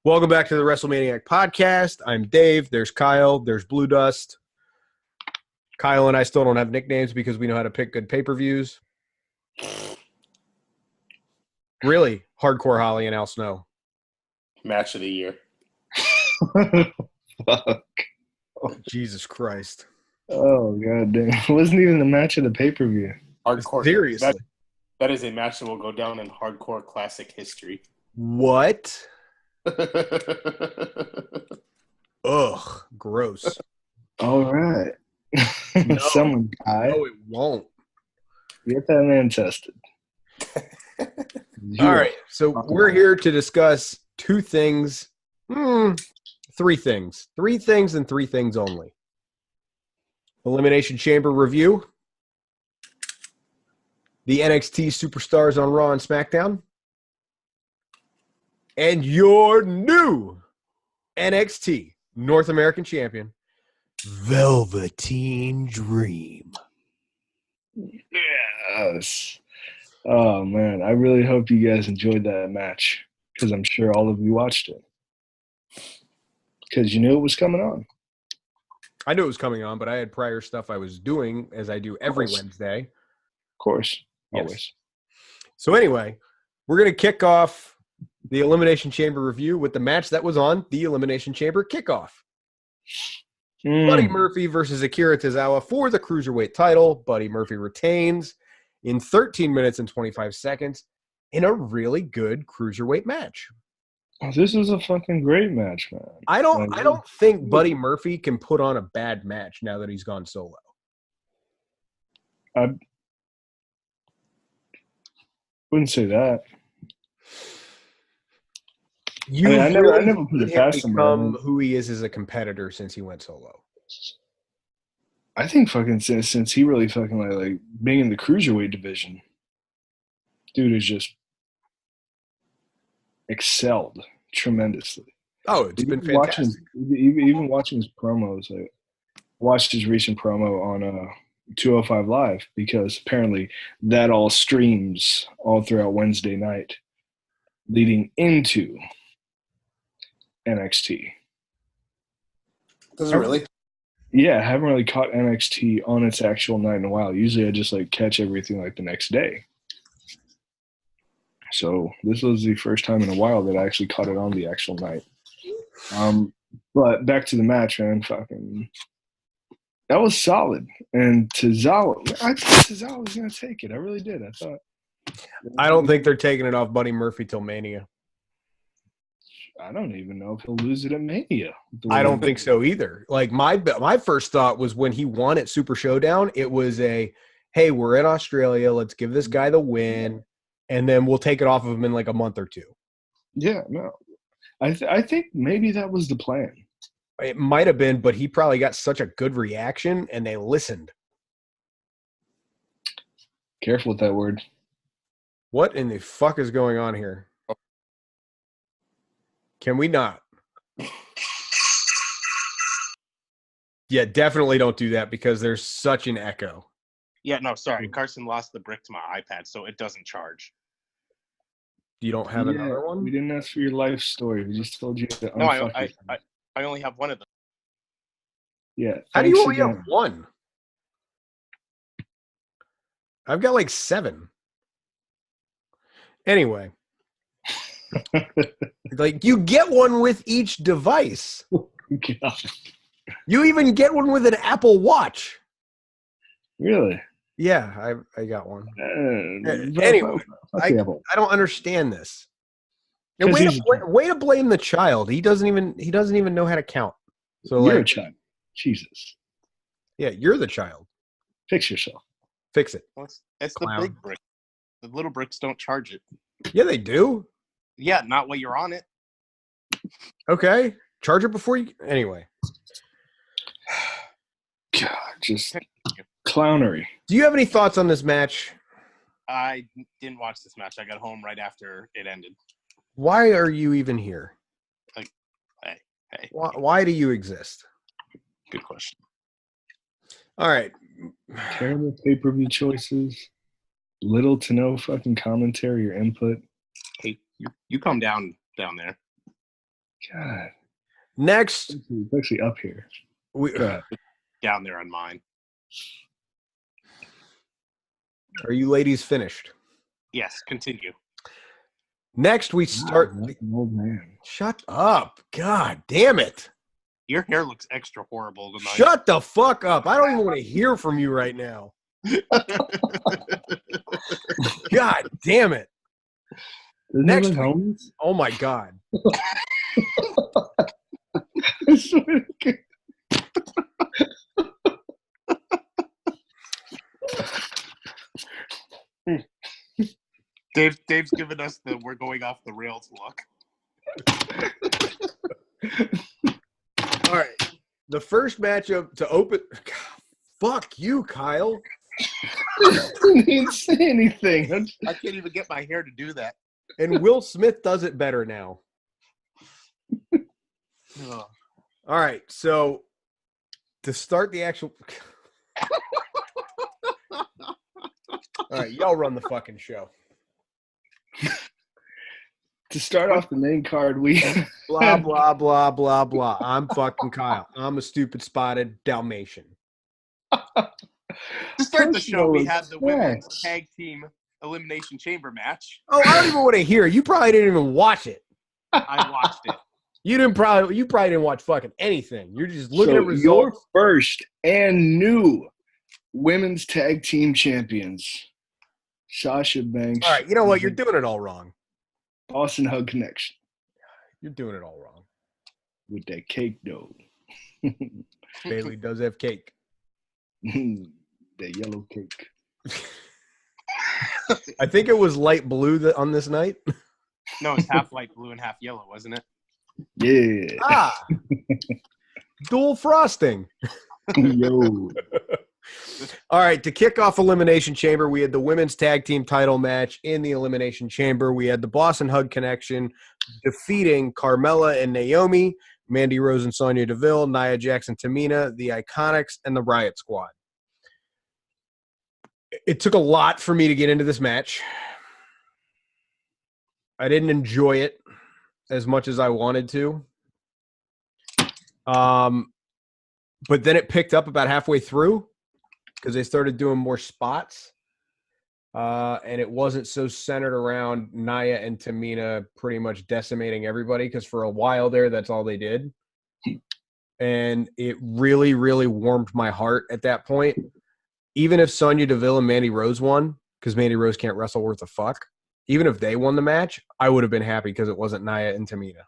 Welcome back to the WrestleManiac podcast. I'm Dave. There's Kyle. There's Blue Dust. Kyle and I still don't have nicknames because we know how to pick good pay-per-views. Really, Hardcore Holly and Al Snow. Match of the year. Fuck. Jesus Christ. Oh, god damn. It wasn't even the match of the pay-per-view. Hardcore. Seriously. That is a match that will go down in hardcore classic history. What? Ugh, gross. All right. No. Someone died. No, it won't. Get that man tested. All right, so we're here to discuss two things. Three things. Three things and three things only. Elimination Chamber review. The NXT Superstars on Raw and SmackDown. And your new NXT North American Champion, Velveteen Dream. Yes. Oh, man. I really hope you guys enjoyed that match because I'm sure all of you watched it. Because you knew it was coming on. I knew it was coming on, but I had prior stuff I was doing, as I do every Wednesday. Of course. Yes. Always. So anyway, we're going to kick off the Elimination Chamber review with the match that was on the Elimination Chamber kickoff. Buddy Murphy versus Akira Tozawa for the Cruiserweight title. Buddy Murphy retains in 13 minutes and 25 seconds in a really good Cruiserweight match. Oh, this is a fucking great match, man. I don't think Buddy Murphy can put on a bad match now that he's gone solo. I wouldn't say that. I never put it past him. Become who he is as a competitor since he went solo. I think fucking since he really fucking like being in the cruiserweight division, dude has just excelled tremendously. Oh, it's been fantastic. Even watching his promos, I watched his recent promo on 205 Live because apparently that all streams all throughout Wednesday night, leading into NXT. Does it really? Yeah, I haven't really caught NXT on its actual night in a while. Usually I just like catch everything like the next day. So this was the first time in a while that I actually caught it on the actual night. But back to the match, man. Fucking, that was solid. And Tozawa, I thought Tozawa was going to take it. I really did. I don't think they're taking it off Buddy Murphy till Mania. I don't even know if he'll lose it at Mania. I don't think so either. Like my first thought was when he won at Super Showdown, it was hey, we're in Australia. Let's give this guy the win, and then we'll take it off of him in like a month or two. Yeah, no. I think maybe that was the plan. It might have been, but he probably got such a good reaction, and they listened. Careful with that word. What in the fuck is going on here? Can we not? Yeah, definitely don't do that because there's such an echo. Yeah, no, sorry. Carson lost the brick to my iPad, so it doesn't charge. You don't have another one? We didn't ask for your life story. We just told you to No, I only have one of them. Yeah. How do you only have one? I've got like 7. Anyway. Like, you get one with each device. God. You even get one with an Apple Watch. Really? Yeah, I got one. Anyway, I don't understand this. And way to blame the child. He doesn't even know how to count. So you're a child. Jesus. Yeah, you're the child. Fix yourself. Fix it. Well, it's the big brick. The little bricks don't charge it. Yeah, they do. Yeah, not while you're on it. Okay. Charge it before you... Anyway. God, just clownery. Do you have any thoughts on this match? I didn't watch this match. I got home right after it ended. Why are you even here? Like, hey. Why do you exist? Good question. All right. Terrible pay-per-view choices. Little to no fucking commentary or input. Hey, you calm down there. God. Next, It's actually up here. Down there on mine. Are you ladies finished? Yes, continue. Next, we start. Wow, that's an old man. Shut up. God damn it. Your hair looks extra horrible tonight. Shut the fuck up. I don't even want to hear from you right now. God damn it. Doesn't Next it look homeless? Oh my God. I swear to God. Dave's giving us the we're going off the rails look. All right. The first matchup to open. God, fuck you, Kyle. I didn't say anything. I can't even get my hair to do that. And Will Smith does it better now. Ugh. All right. So to start the actual. All right. Y'all run the fucking show. To start off the main card, we Blah, blah, blah, blah, blah. I'm fucking Kyle. I'm a stupid spotted Dalmatian. To start the show, we had the women's tag team elimination chamber match. Oh, I don't even want to hear. You probably didn't even watch it. I watched it. You probably didn't watch fucking anything. You're just looking at results. Your first and new women's tag team champions, Sasha Banks. All right, you know what? You're doing it all wrong. Boston Hug Connection. You're doing it all wrong. With that cake dough. Bailey does have cake. That yellow cake. I think it was light blue on this night. No, it's half light blue and half yellow, wasn't it? Yeah. Ah, dual frosting. Yo. All right, to kick off Elimination Chamber, we had the women's tag team title match in the Elimination Chamber. We had the Boston Hug Connection defeating Carmella and Naomi, Mandy Rose and Sonya Deville, Nia Jax and Tamina, the Iconics, and the Riot Squad. It took a lot for me to get into this match. I didn't enjoy it as much as I wanted to. But then it picked up about halfway through because they started doing more spots. And it wasn't so centered around Nia and Tamina pretty much decimating everybody because for a while there, that's all they did. And it really, really warmed my heart at that point. Even if Sonya Deville and Mandy Rose won, because Mandy Rose can't wrestle worth a fuck, even if they won the match, I would have been happy because it wasn't Nia and Tamina.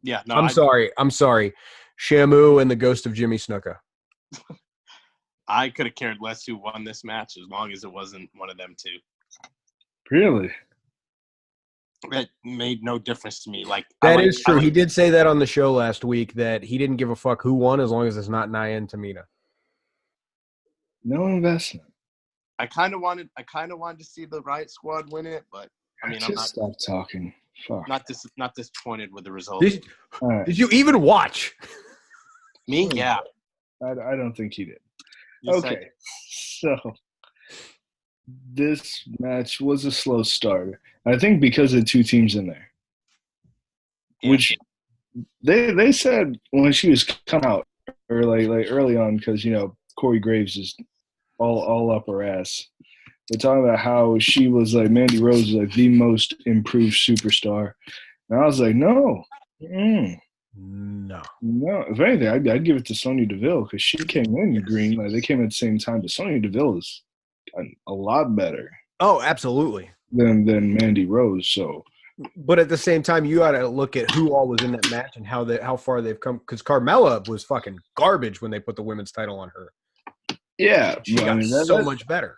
Yeah, no, I'm sorry. Shamu and the ghost of Jimmy Snuka. I could have cared less who won this match as long as it wasn't one of them two. Really? It made no difference to me. Like that is true. He did say that on the show last week that he didn't give a fuck who won as long as it's not Nia and Tamina. No investment. I kind of wanted to see the Riot Squad win it, but I mean, I'm not. Stop talking. Fuck. Not disappointed with the result. Did you even watch? Me? Yeah. I don't think he did. Yes, okay. So this match was a slow start. I think because of the two teams in there. Yeah. Which they said when she was coming out or like early on, because Corey Graves is all up her ass. They're talking about how she was like Mandy Rose was like the most improved superstar, and I was like, no. No. If anything, I'd give it to Sonya Deville because she came in green. Like they came at the same time, but Sonya Deville is a lot better. Oh, absolutely. Than Mandy Rose. So, but at the same time, you got to look at who all was in that match and how far they've come. Because Carmella was fucking garbage when they put the women's title on her. Yeah, she got so much better.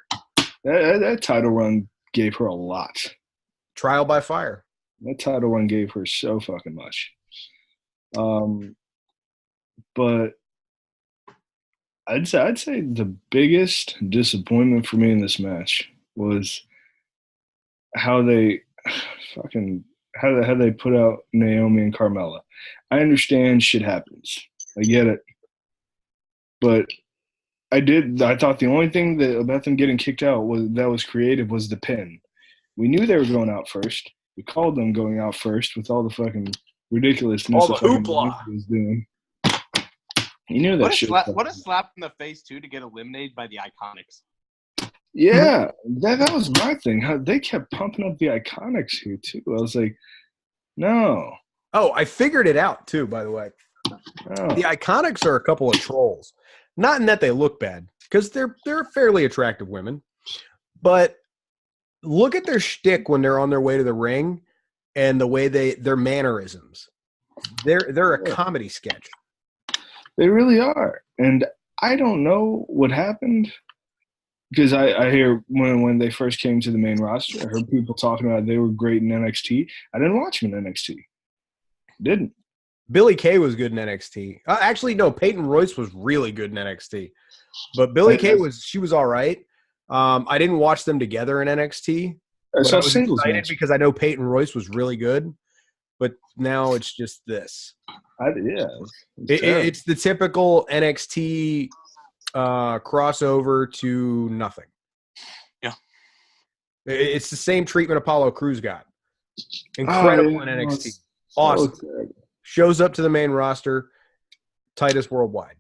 That title run gave her a lot. Trial by fire. That title run gave her so fucking much. But I'd say the biggest disappointment for me in this match was how they put out Naomi and Carmella. I understand shit happens. I get it. But I thought the only thing about them getting kicked out was creative was the pin. We knew they were going out first. We called them going out first with all the fucking ridiculousness All the of fucking hoopla. he was doing. You knew that What shit. what a slap in the face, too, to get eliminated by the Iconics. Yeah, that was my thing. How they kept pumping up the Iconics here too. I was like, no. Oh, I figured it out too, by the way. The Iconics are a couple of trolls. Not in that they look bad, because they're fairly attractive women. But look at their shtick when they're on their way to the ring and the way their mannerisms. They're a comedy sketch. They really are. And I don't know what happened. Because I hear when they first came to the main roster, I heard people talking about they were great in NXT. I didn't watch them in NXT. Didn't. Billie Kay was good in NXT. Actually, no, Peyton Royce was really good in NXT. But Billie Kay was all right. I didn't watch them together in NXT. But I was singles excited match. because I know Peyton Royce was really good. But now it's just this. It's the typical NXT crossover to nothing. Yeah. It's the same treatment Apollo Crews got. Incredible in NXT. Awesome. So Shows up to the main roster. Titus Worldwide.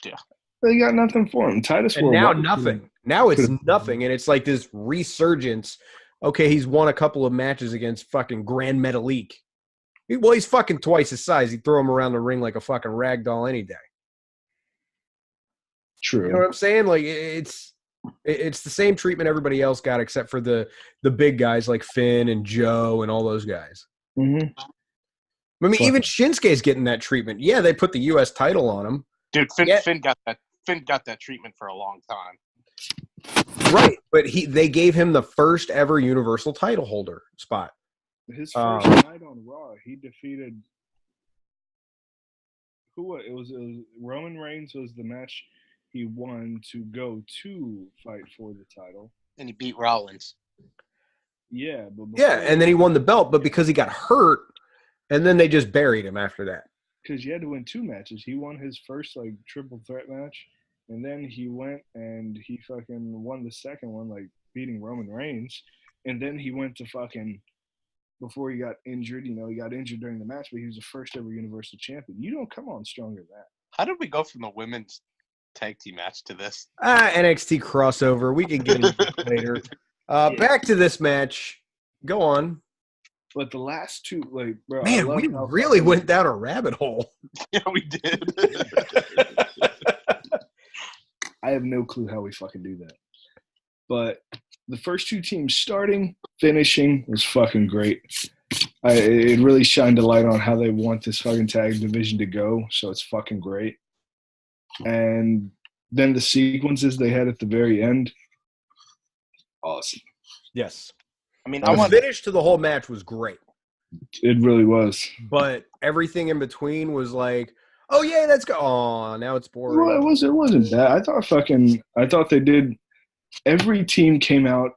Yeah. They got nothing for him. Titus and Worldwide. Now nothing. Now it's nothing. And it's like this resurgence. Okay, he's won a couple of matches against fucking Grand Metalik. Well, he's fucking twice his size. He'd throw him around the ring like a fucking rag doll any day. True. You know what I'm saying? Like it's the same treatment everybody else got, except for the big guys like Finn and Joe and all those guys. Mm-hmm. I mean, even Shinsuke's getting that treatment. Yeah, they put the U.S. title on him. Dude, Finn got that. Finn got that treatment for a long time. Right, but they gave him the first ever Universal title holder spot. His first night on Raw, he defeated who? It was Roman Reigns was the match he won to go to fight for the title, and he beat Rollins. Yeah, but and then he won the belt, but because he got hurt, and then they just buried him after that. Because you had to win 2 matches. He won his first like triple threat match, and then he went and he fucking won the second one, like beating Roman Reigns, and then he went to fucking before he got injured. You know, he got injured during the match, but he was the first ever Universal Champion. You don't come on stronger than that. How did we go from the women's tag team match to this? NXT crossover. We can get into it later. Back to this match. Go on. But the last 2, like, bro, man, we really went down a rabbit hole. Yeah, we did. I have no clue how we fucking do that. But the first 2 teams starting, finishing was fucking great. It really shined a light on how they want this fucking tag division to go, so it's fucking great. And then the sequences they had at the very end, awesome. Yes. I mean, the finish to the whole match was great. It really was. But everything in between was like, oh yeah, let's go. Oh, now it's boring. Well, it wasn't that. I thought they did. Every team came out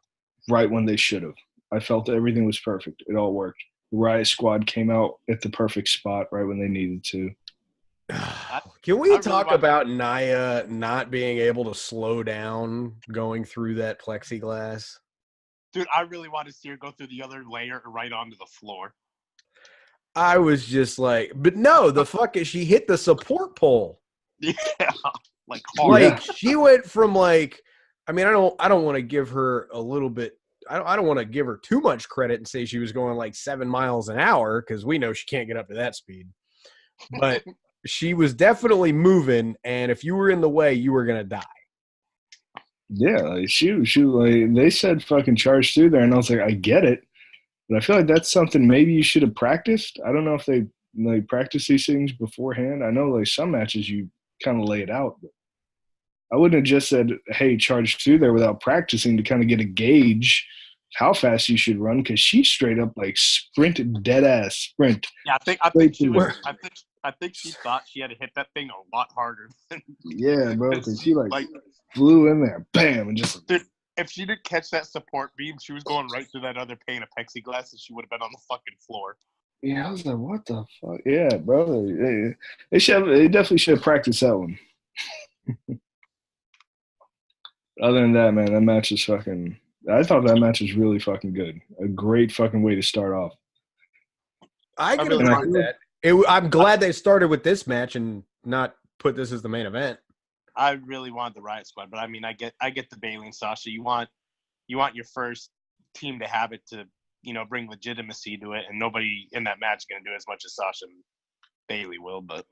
right when they should have. I felt that everything was perfect. It all worked. The Riot Squad came out at the perfect spot right when they needed to. Can we talk about Nia not being able to slow down going through that plexiglass? Dude, I really want to see her go through the other layer right onto the floor. I was just like, but no, the fuck is she hit the support pole? Yeah, like hard. Like she went from like, I mean, I don't want to give her a little bit. I don't want to give her too much credit and say she was going like 7 miles an hour because we know she can't get up to that speed. But she was definitely moving, and if you were in the way, you were gonna die. Yeah, like she like they said fucking charge through there, and I was like, I get it, but I feel like that's something maybe you should have practiced. I don't know if they like practice these things beforehand. I know like some matches you kind of lay it out, but I wouldn't have just said, hey, charge through there without practicing to kind of get a gauge how fast you should run, because she straight up like sprinted, dead ass sprint. Yeah, I think she thought she had to hit that thing a lot harder. Yeah, bro, because she like flew in there, bam, and just. Dude, if she didn't catch that support beam, she was going right through that other pane of plexiglass, and she would have been on the fucking floor. Yeah, I was like, what the fuck? Yeah, bro, they definitely should have practiced that one. Other than that, man, that match is fucking. I thought that match was really fucking good. A great fucking way to start off. I can really agree like with that. I'm glad they started with this match and not put this as the main event. I really want the Riot Squad, but I mean, I get the Bayley and Sasha. You want your first team to have it to, bring legitimacy to it, and nobody in that match is going to do as much as Sasha and Bayley will. But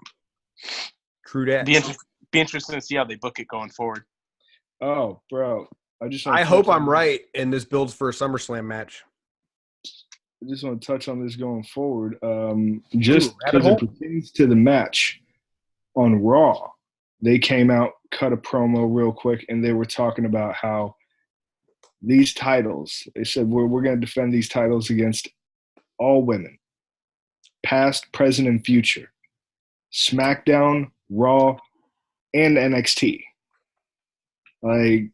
True that. Be interesting to see how they book it going forward. Oh, bro. I hope I'm right, and this builds for a SummerSlam match. I just want to touch on this going forward. Just because it pertains to the match on Raw, they came out, cut a promo real quick, and they were talking about how these titles, they said, we're going to defend these titles against all women, past, present, and future. SmackDown, Raw, and NXT. Like,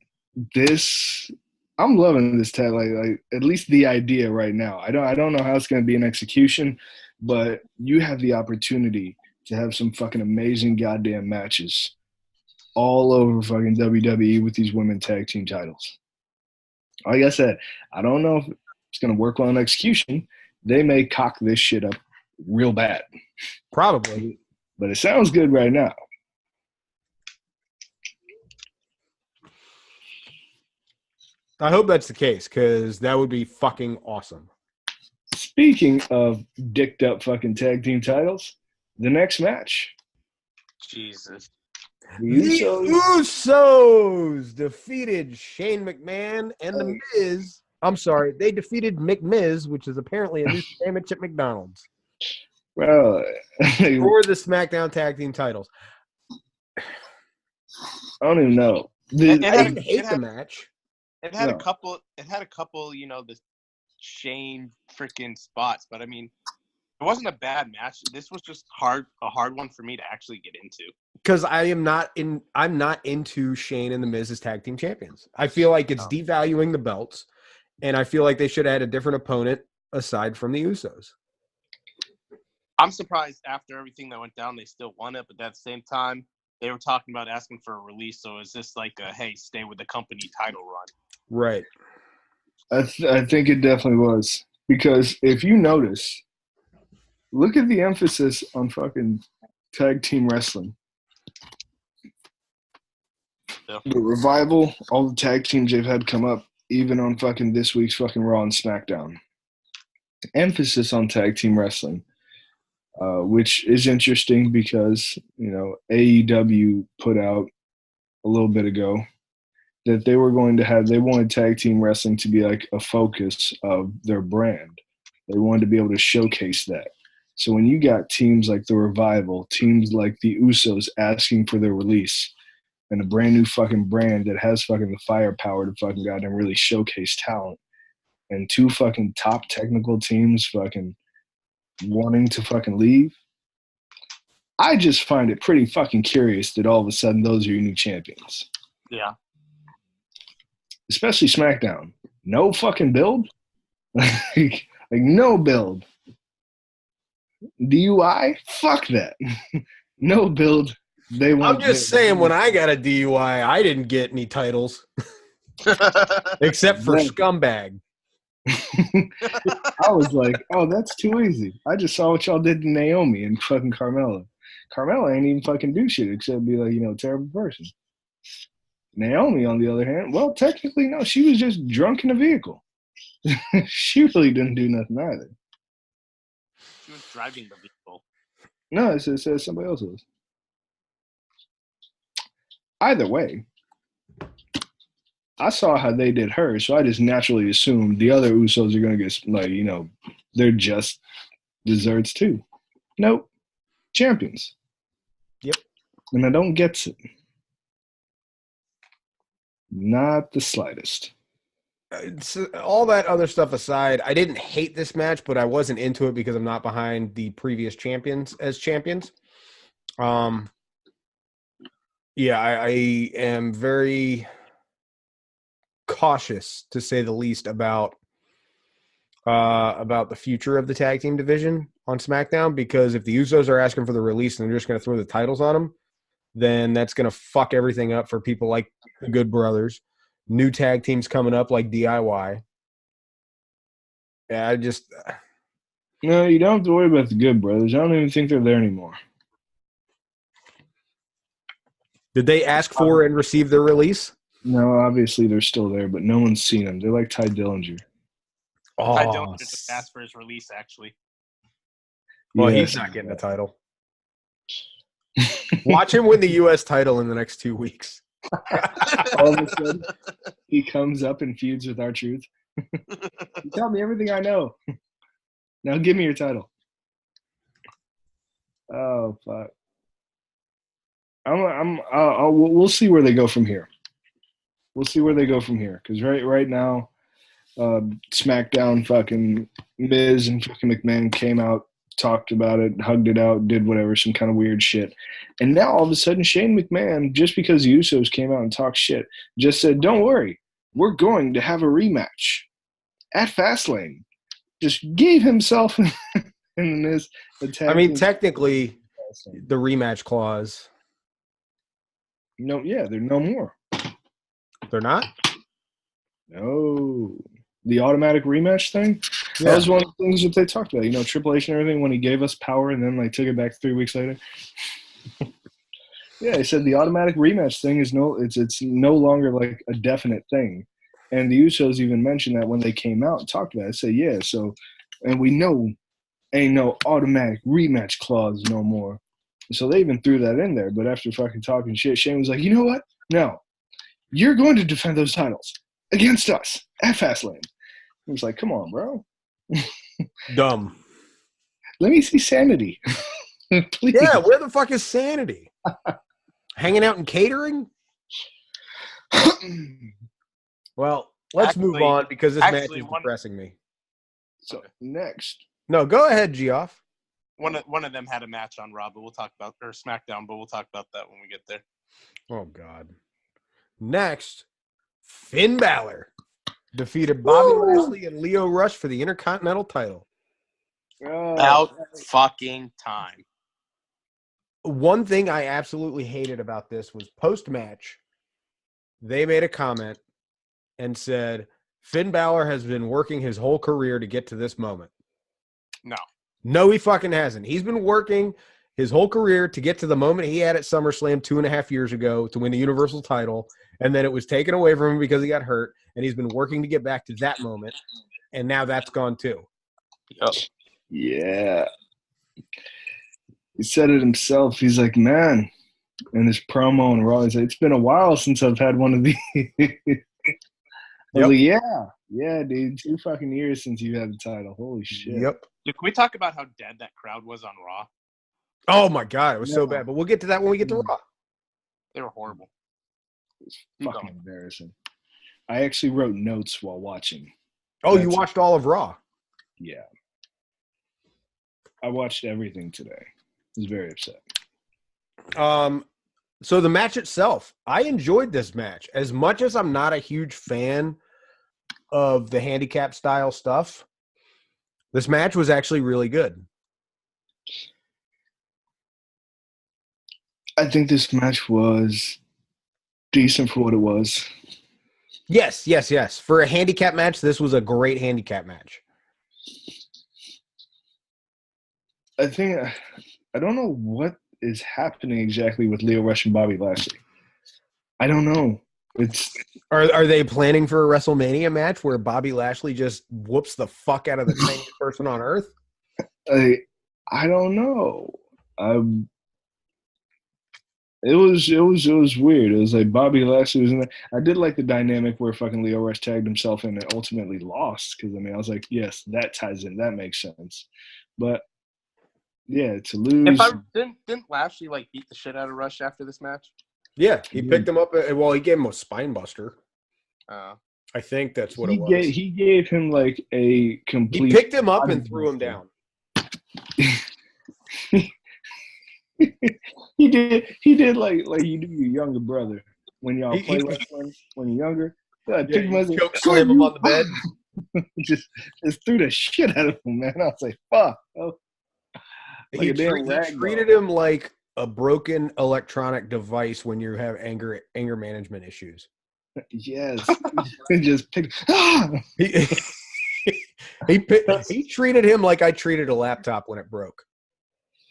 this, I'm loving this tag. Like at least the idea right now. I don't know how it's going to be in execution, but you have the opportunity to have some fucking amazing goddamn matches all over fucking WWE with these women tag team titles. Like I said, I don't know if it's going to work well in execution. They may cock this shit up real bad. Probably. But it sounds good right now. I hope that's the case, because that would be fucking awesome. Speaking of dicked up fucking tag team titles, the next match. Jesus. The Usos defeated Shane McMahon and The Miz. I'm sorry, they defeated McMiz, which is apparently a new sandwich at McDonald's. Well, for the SmackDown tag team titles. I don't even know. I didn't hate the match. It had a couple. It had a couple. The Shane freaking spots, but I mean, it wasn't a bad match. This was just a hard one for me to actually get into. Because I'm not into Shane and The Miz as tag team champions. I feel like it's devaluing the belts, and I feel like they should have had a different opponent aside from the Usos. I'm surprised after everything that went down, they still won it, but at the same time, they were talking about asking for a release. So is this like a, hey, stay with the company title run? Right. I think it definitely was. Because if you notice, look at the emphasis on fucking tag team wrestling. Yeah. The Revival, all the tag teams they've had come up, even on fucking this week's fucking Raw and SmackDown. Emphasis on tag team wrestling. Which is interesting because, AEW put out a little bit ago that they wanted tag team wrestling to be like a focus of their brand. They wanted to be able to showcase that. So when you got teams like the Revival, teams like the Usos asking for their release, and a brand new fucking brand that has fucking the firepower to fucking goddamn really showcase talent, and two fucking top technical teams fucking wanting to fucking leave, I just find it pretty fucking curious that all of a sudden those are your new champions. Yeah. Especially SmackDown. No fucking build? like no build. DUI? Fuck that. No build. I'm just saying, when I got a DUI, I didn't get any titles. Except for Scumbag. I was like, oh, that's too easy. I just saw what y'all did to Naomi and fucking Carmella. Carmella ain't even fucking do shit except be like, terrible person. Naomi, on the other hand, well, technically, no, she was just drunk in a vehicle. She really didn't do nothing either. She was driving the vehicle. No, it says somebody else was. Either way, I saw how they did her, so I just naturally assumed the other Usos are going to get, they're just desserts too. Nope. Champions. Yep. And I don't get it. Not the slightest. All that other stuff aside, I didn't hate this match, but I wasn't into it because I'm not behind the previous champions as champions. Yeah, I am very cautious, to say the least, about the future of the tag team division on SmackDown, because if the Usos are asking for the release and they're just going to throw the titles on them, then that's going to fuck everything up for people like the Good Brothers, new tag teams coming up like DIY. Yeah, No, you don't have to worry about the Good Brothers. I don't even think they're there anymore. Did they ask for and receive their release? No, obviously they're still there, but no one's seen them. They're like Ty Dillinger. Ty Dillinger just asked for his release, actually. Well, he's not getting the title. Watch him win the U.S. title in the next 2 weeks. All of a sudden, he comes up and feuds with R-Truth. You tell me everything I know. Now give me your title. Oh fuck! We'll see where they go from here. We'll see where they go from here because right now, SmackDown, fucking Miz and fucking McMahon came out, talked about it, hugged it out, did whatever, some kind of weird shit. And now all of a sudden Shane McMahon, just because the Usos came out and talked shit, just said, don't worry, we're going to have a rematch at Fastlane. Just gave himself in this attack. I mean, technically, the rematch clause. No, yeah, they're no more. They're not? No. The automatic rematch thing? Yeah. That was one of the things that they talked about. You know, Triple H and everything when he gave us power and then like took it back 3 weeks later. Yeah, he said the automatic rematch thing is it's no longer like a definite thing. And the Usos even mentioned that when they came out and talked about it. I said, yeah, so and we know ain't no automatic rematch clause no more. So they even threw that in there. But after fucking talking shit, Shane was like, you know what? No. You're going to defend those titles against us at Fastlane. I was like, come on, bro. Dumb. Let me see Sanity. Please. Yeah, where the fuck is Sanity? Hanging out in catering? Well, let's move on because this match is depressing me. So next. No, go ahead, Geoff. One of them had a match on Raw, but we'll talk about or SmackDown, but we'll talk about that when we get there. Oh God. Next, Finn Balor defeated Bobby Lashley and Lio Rush for the Intercontinental title. About fucking time. One thing I absolutely hated about this was post-match, they made a comment and said, Finn Balor has been working his whole career to get to this moment. No, he fucking hasn't. He's been working his whole career to get to the moment he had at SummerSlam 2.5 years ago to win the Universal title, and then it was taken away from him because he got hurt, and he's been working to get back to that moment, and now that's gone too. Yep. Yeah. He said it himself. He's like, man, in his promo and Raw, he's like, it's been a while since I've had one of these. Like, yeah, dude, 2 fucking years since you had the title. Holy shit. Yep. Dude, can we talk about how dead that crowd was on Raw? Oh my God, it was so bad. But we'll get to that when we get to Raw. They were horrible. It was fucking embarrassing. I actually wrote notes while watching. Oh, you watched all of Raw? Yeah. I watched everything today. I was very upset. So the match itself, I enjoyed this match. As much as I'm not a huge fan of the handicap style stuff, this match was actually really good. I think this match was decent for what it was. Yes. For a handicap match, this was a great handicap match. I don't know what is happening exactly with Lio Rush and Bobby Lashley. I don't know. Are they planning for a WrestleMania match where Bobby Lashley just whoops the fuck out of the tiniest person on earth? I don't know. It was weird. It was like Bobby Lashley was in there. I did like the dynamic where fucking Lio Rush tagged himself in and ultimately lost because I was like, yes, that ties in. That makes sense. But yeah, to lose. Didn't Lashley like beat the shit out of Rush after this match? Yeah, he picked him up. Well, he gave him a spine buster. I think that's what it was. He gave him like a complete. He picked him up and threw him down. He did like you do your younger brother when y'all play wrestling when you're younger. Pick him up, choke slam him on the bed. just threw the shit out of him, man. I was like, fuck. Oh. Like he treated him like a broken electronic device when you have anger management issues. Yes. Just picked. he treated him like I treated a laptop when it broke.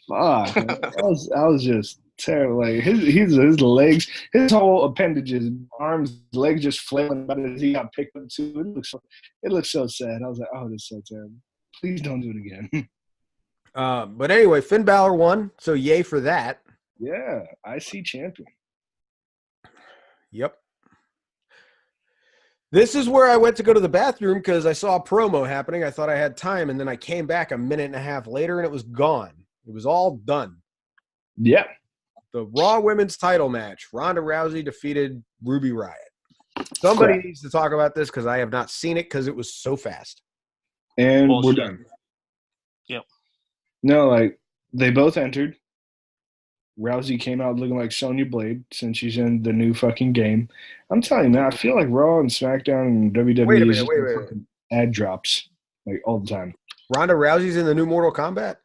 Fuck, man. I was just terrible. Like his legs, his whole appendages, arms, legs just flailing about as he got picked up too. It looks so sad. I was like, oh, this is so terrible. Please don't do it again. But anyway, Finn Balor won, so yay for that. Yeah, IC champion. Yep. This is where I went to go to the bathroom because I saw a promo happening. I thought I had time, and then I came back a minute and a half later, and it was gone. It was all done. Yeah. The Raw Women's title match. Ronda Rousey defeated Ruby Riott. Somebody needs to talk about this because I have not seen it because it was so fast. And we're done. Yep. No, like, they both entered. Rousey came out looking like Sonya Blade since she's in the new fucking game. I'm telling you, man, I feel like Raw and SmackDown and WWE is just fucking ad drops like all the time. Ronda Rousey's in the new Mortal Kombat?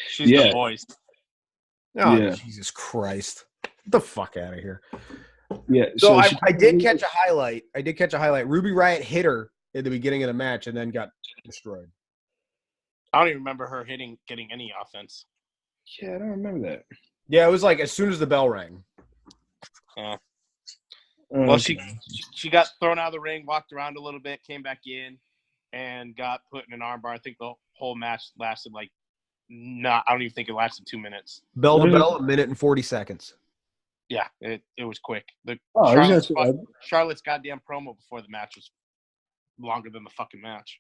She's the voice. Oh, yeah. Jesus Christ. Get the fuck out of here. Yeah. So I did catch a highlight. Ruby Riott hit her at the beginning of the match and then got destroyed. I don't even remember her getting any offense. Yeah, I don't remember that. Yeah, it was like as soon as the bell rang. Well, she got thrown out of the ring, walked around a little bit, came back in, and got put in an armbar. I think the whole match lasted I don't even think it lasted 2 minutes. Bell to bell, 1 minute and 40 seconds. Yeah, it was quick. Charlotte's goddamn promo before the match was longer than the fucking match.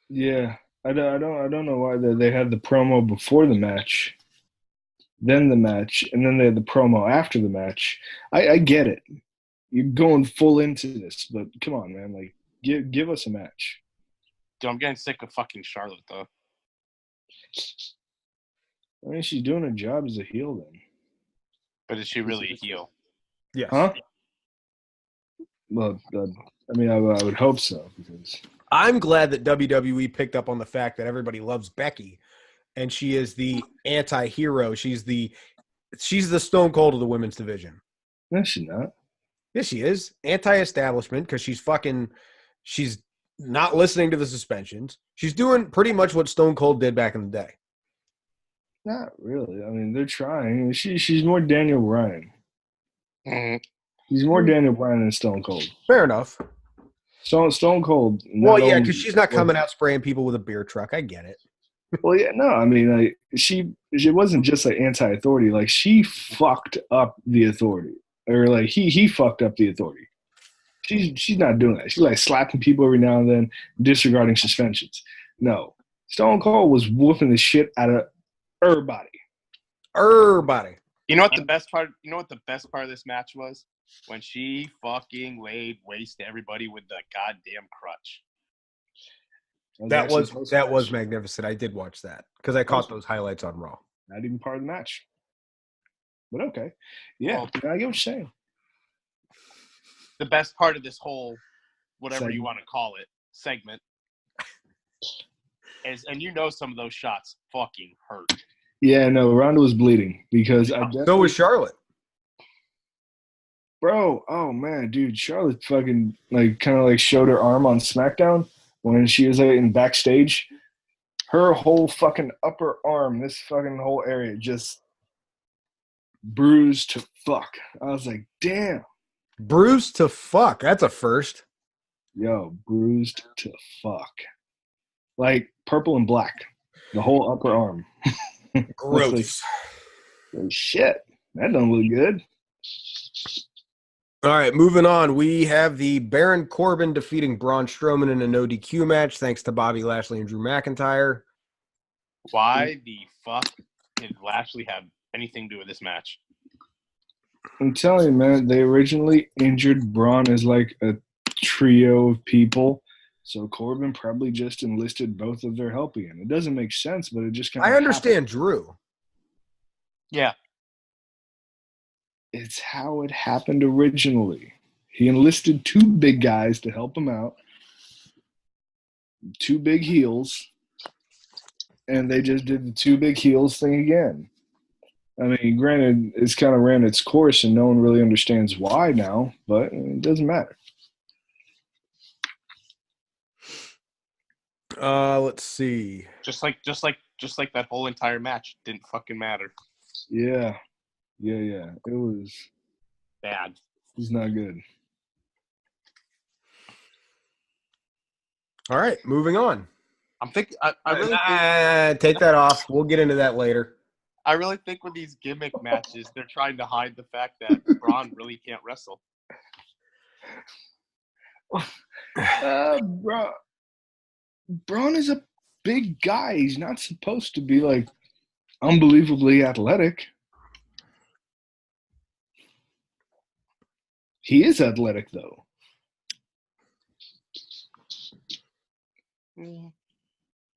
Yeah, I don't know why they had the promo before the match, then the match, and then they had the promo after the match. I get it. You're going full into this, but come on, man. Like, give us a match. Dude, I'm getting sick of fucking Charlotte, though. I mean, she's doing her job as a heel then. But is she really a heel? Yes. Huh? Well, I mean, I would hope so. Because I'm glad that WWE picked up on the fact that everybody loves Becky, and she is the anti-hero. She's the Stone Cold of the women's division. No, she's not. Yes, she is. Anti-establishment because she's not listening to the suspensions. She's doing pretty much what Stone Cold did back in the day. Not really. I mean, they're trying. She's more Daniel Bryan. Mm-hmm. He's more Daniel Bryan than Stone Cold. Fair enough. Stone Cold. Well, yeah, because she's not coming out spraying people with a beer truck. I get it. Well, yeah, no. I mean, like she wasn't just like anti-authority. Like she fucked up the authority, or like he fucked up the authority. She's not doing that. She's like slapping people every now and then, disregarding suspensions. No, Stone Cold was whooping the shit out of everybody. You know what the best part? You know what the best part of this match was? When she fucking laid waste to everybody with the goddamn crutch. That was magnificent. I did watch that because I caught those highlights on Raw. Not even part of the match. But okay. Yeah, I get what you're saying. The best part of this whole, whatever you want to call it, segment is, and you know some of those shots fucking hurt. Yeah, no, Ronda was bleeding because so was Charlotte. Bro, oh man, dude, Charlotte fucking like kind of like showed her arm on SmackDown when she was like in backstage. Her whole fucking upper arm, this fucking whole area just bruised to fuck. I was like, damn. Bruised to fuck. That's a first. Yo, bruised to fuck. Like purple and black. The whole upper arm. Gross. Like, shit. That don't look good. All right, moving on. We have the Baron Corbin defeating Braun Strowman in a no DQ match thanks to Bobby Lashley and Drew McIntyre. Why the fuck did Lashley have anything to do with this match? I'm telling you, man, they originally injured Braun as like a trio of people. So Corbin probably just enlisted both of their help again. It doesn't make sense, but it just kind of I understand happened. Drew. Yeah. It's how it happened originally. He enlisted two big guys to help him out, two big heels, and they just did the two big heels thing again. I mean, granted, it's kind of ran its course, and no one really understands why now, but it doesn't matter. Let's see. Just like that whole entire match didn't fucking matter. Yeah. It was Bad. It's not good. All right, moving on. I'm thinking. I really take that off. We'll get into that later. I really think with these gimmick matches, they're trying to hide the fact that Braun really can't wrestle. Braun is a big guy. He's not supposed to be like unbelievably athletic. He is athletic though.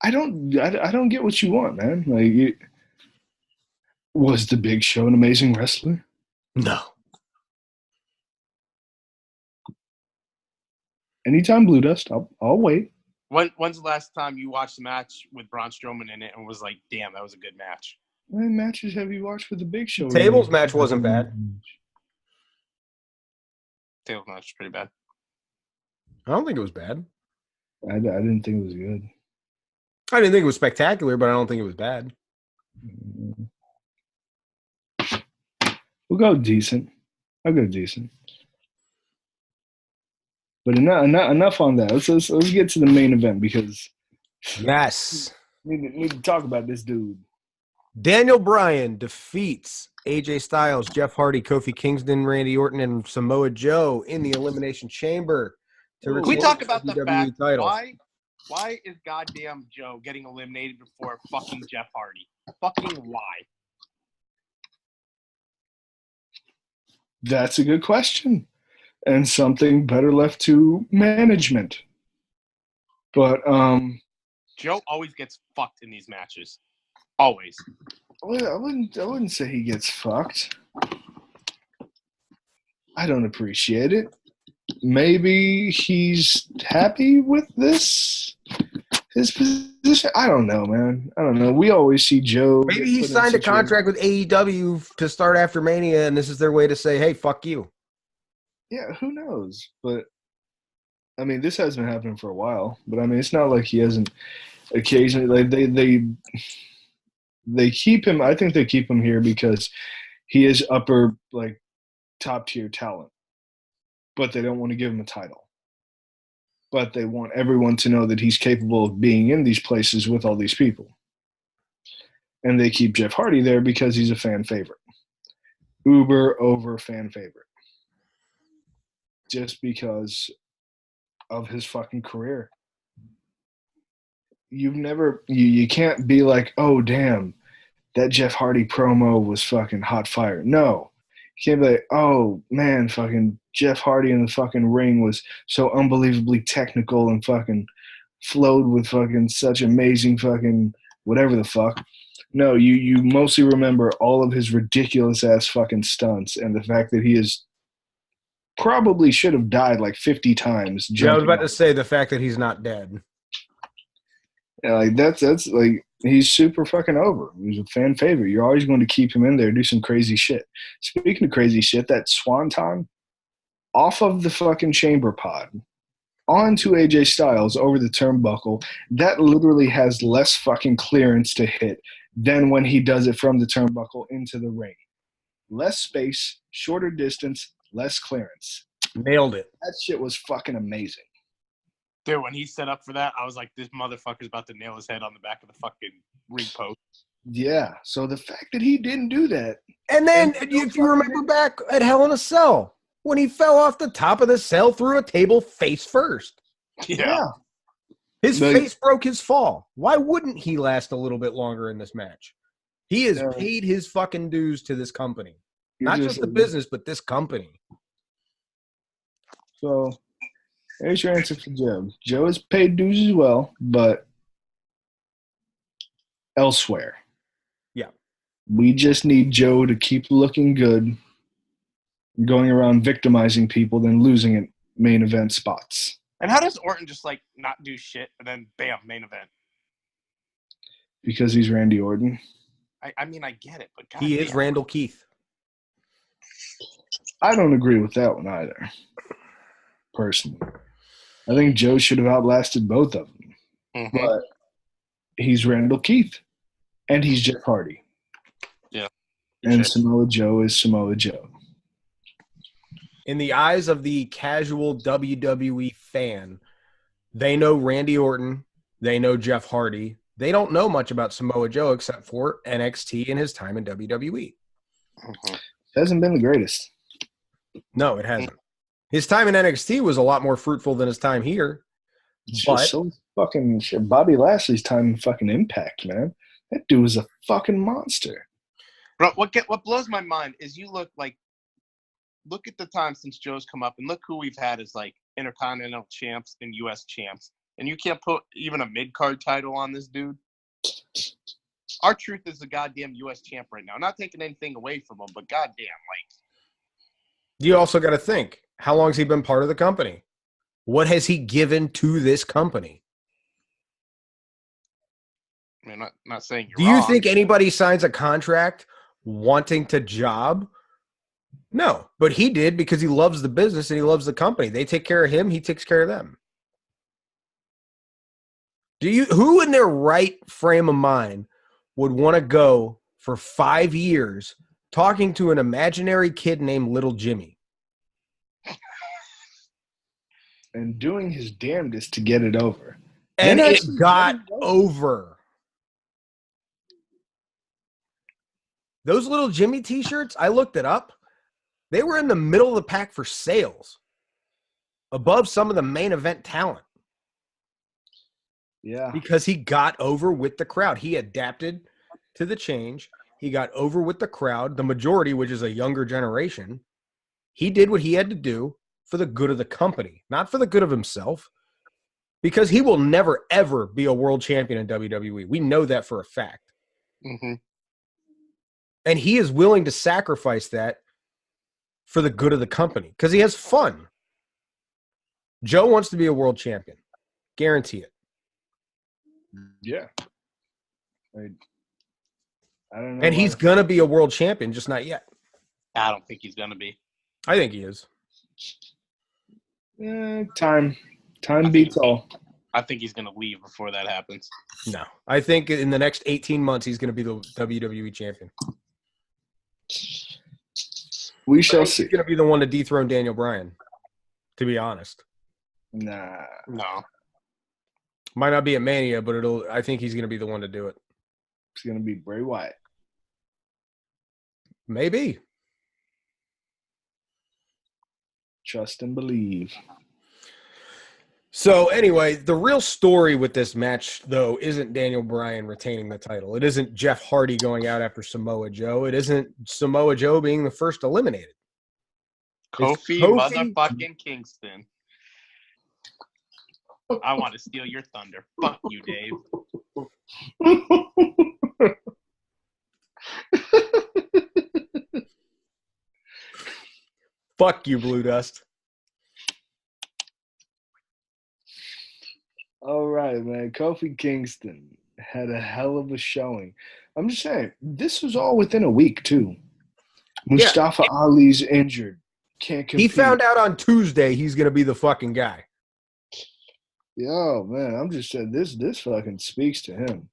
I don't get what you want, man. Like, was the Big Show an amazing wrestler? No. Anytime Blue Dust, I'll wait. When's the last time you watched a match with Braun Strowman in it and was like, damn, that was a good match? How many matches have you watched with the Big Show? Tables match wasn't bad. Tables match was pretty bad. I don't think it was bad. I didn't think it was good. I didn't think it was spectacular, but I don't think it was bad. We'll go decent. I'll go decent. But enough on that. Let's get to the main event because yes, we need to talk about this dude. Daniel Bryan defeats AJ Styles, Jeff Hardy, Kofi Kingston, Randy Orton, and Samoa Joe in the Elimination Chamber. Can we talk about the fact why is goddamn Joe getting eliminated before fucking Jeff Hardy? Fucking why? That's a good question. And something better left to management. But Joe always gets fucked in these matches. Always. I wouldn't say he gets fucked. I don't appreciate it. Maybe he's happy with his position. I don't know, man. I don't know. We always see Joe. Maybe he signed a contract with AEW to start after Mania, and this is their way to say, hey, fuck you. Yeah, who knows? But, I mean, this has been happening for a while. But, I mean, it's not like he hasn't occasionally. Like, they keep him. I think they keep him here because he is upper, like, top-tier talent. But they don't want to give him a title. But they want everyone to know that he's capable of being in these places with all these people. And they keep Jeff Hardy there because he's a fan favorite. Uber over fan favorite. Just because of his fucking career. You can't be like, oh, damn, that Jeff Hardy promo was fucking hot fire. No. You can't be like, oh, man, fucking Jeff Hardy in the fucking ring was so unbelievably technical and fucking flowed with fucking such amazing fucking whatever the fuck. No, you mostly remember all of his ridiculous-ass fucking stunts and the fact that he is probably should have died like 50 times. Yeah, I was about to say the fact that he's not dead. Yeah, like that's like he's super fucking over. He's a fan favorite. You're always going to keep him in there, do some crazy shit. Speaking of crazy shit, that swanton off of the fucking chamber pod onto AJ Styles over the turnbuckle, that literally has less fucking clearance to hit than when he does it from the turnbuckle into the ring. Less space, shorter distance, less clearance. Nailed it. That shit was fucking amazing. Dude, when he set up for that, I was like, this motherfucker's about to nail his head on the back of the fucking ring post. Yeah, so the fact that he didn't do that. And then, if you remember back at Hell in a Cell, when he fell off the top of the cell through a table face first. Yeah. His face broke his fall. Why wouldn't he last a little bit longer in this match? He has paid his fucking dues to this company. Not just the business, but this company. So, there's your answer for Joe. Joe has paid dues as well, but elsewhere. Yeah. We just need Joe to keep looking good, going around victimizing people, then losing at main event spots. And how does Orton just, like, not do shit and then, bam, main event? Because he's Randy Orton. I mean, I get it, but he is Randall Keith. I don't agree with that one either, personally. I think Joe should have outlasted both of them. Mm-hmm. But he's Randall Keith, and he's Jeff Hardy. Yeah. And Samoa Joe is Samoa Joe. In the eyes of the casual WWE fan, they know Randy Orton. They know Jeff Hardy. They don't know much about Samoa Joe except for NXT and his time in WWE. Mm-hmm. Hasn't been the greatest. No, it hasn't. His time in NXT was a lot more fruitful than his time here. But so fucking shit. Bobby Lashley's time in fucking Impact, man. That dude was a fucking monster. Bro, what blows my mind is look at the time since Joe's come up and look who we've had as like Intercontinental champs and US champs. And you can't put even a mid-card title on this dude. R-Truth is the goddamn US champ right now. I'm not taking anything away from him, but goddamn, like. You also got to think, how long has he been part of the company? What has he given to this company? I mean, not saying you're wrong. Do you think anybody signs a contract wanting to job? No, but he did because he loves the business and he loves the company. They take care of him. He takes care of them. Who in their right frame of mind would want to go for 5 years talking to an imaginary kid named Little Jimmy? And doing his damnedest to get it over. And it got over. Those Little Jimmy t-shirts, I looked it up. They were in the middle of the pack for sales. Above some of the main event talent. Yeah. Because he got over with the crowd. He adapted to the change. He got over with the crowd, the majority, which is a younger generation. He did what he had to do for the good of the company, not for the good of himself, because he will never, ever be a world champion in WWE. We know that for a fact. Mm-hmm. And he is willing to sacrifice that for the good of the company because he has fun. Joe wants to be a world champion. Guarantee it. Yeah. I don't know. And he's going to be a world champion, just not yet. I don't think he's going to be. I think he is. Time beats all. I think he's going to leave before that happens. No. I think in the next 18 months, he's going to be the WWE champion. We shall see. He's going to be the one to dethrone Daniel Bryan, to be honest. Nah. No. Might not be at Mania, but I think he's going to be the one to do it. It's going to be Bray Wyatt. Maybe. Trust and believe. So anyway, the real story with this match, though, isn't Daniel Bryan retaining the title. It isn't Jeff Hardy going out after Samoa Joe. It isn't Samoa Joe being the first eliminated. Kofi motherfucking Kingston. I want to steal your thunder. Fuck you, Dave. Fuck you, Blue Dust. All right, man. Kofi Kingston had a hell of a showing. I'm just saying, this was all within a week, too. Mustafa Ali's injured. Can't compete. He found out on Tuesday he's going to be the fucking guy. Yo, man, I'm just saying, this fucking speaks to him.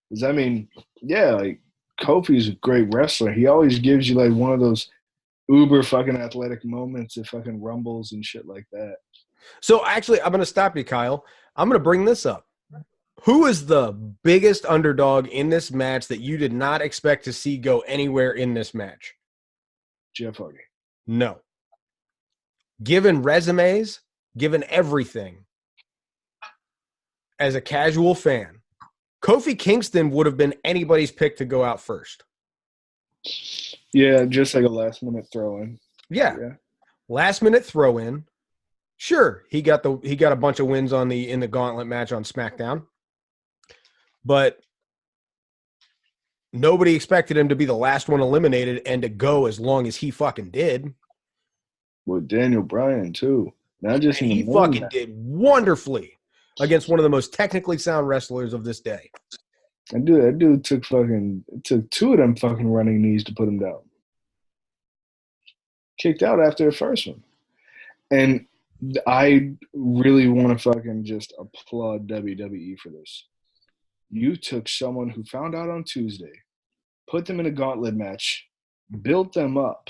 Because, I mean, yeah, like, Kofi's a great wrestler. He always gives you, like, one of those uber fucking athletic moments at fucking Rumbles and shit like that. So, actually, I'm going to stop you, Kyle. I'm going to bring this up. Who is the biggest underdog in this match that you did not expect to see go anywhere in this match? Jeff Hardy. No. Given resumes, given everything, as a casual fan, Kofi Kingston would have been anybody's pick to go out first. Yeah, just like a last-minute throw-in. Yeah. Last-minute throw-in. Sure, he got a bunch of wins in the gauntlet match on SmackDown. But nobody expected him to be the last one eliminated and to go as long as he fucking did. With Daniel Bryan, too. Not just and he fucking did wonderfully against one of the most technically sound wrestlers of this day. That dude took two of them fucking running knees to put him down. Kicked out after the first one. And I really want to fucking just applaud WWE for this. You took someone who found out on Tuesday, put them in a gauntlet match, built them up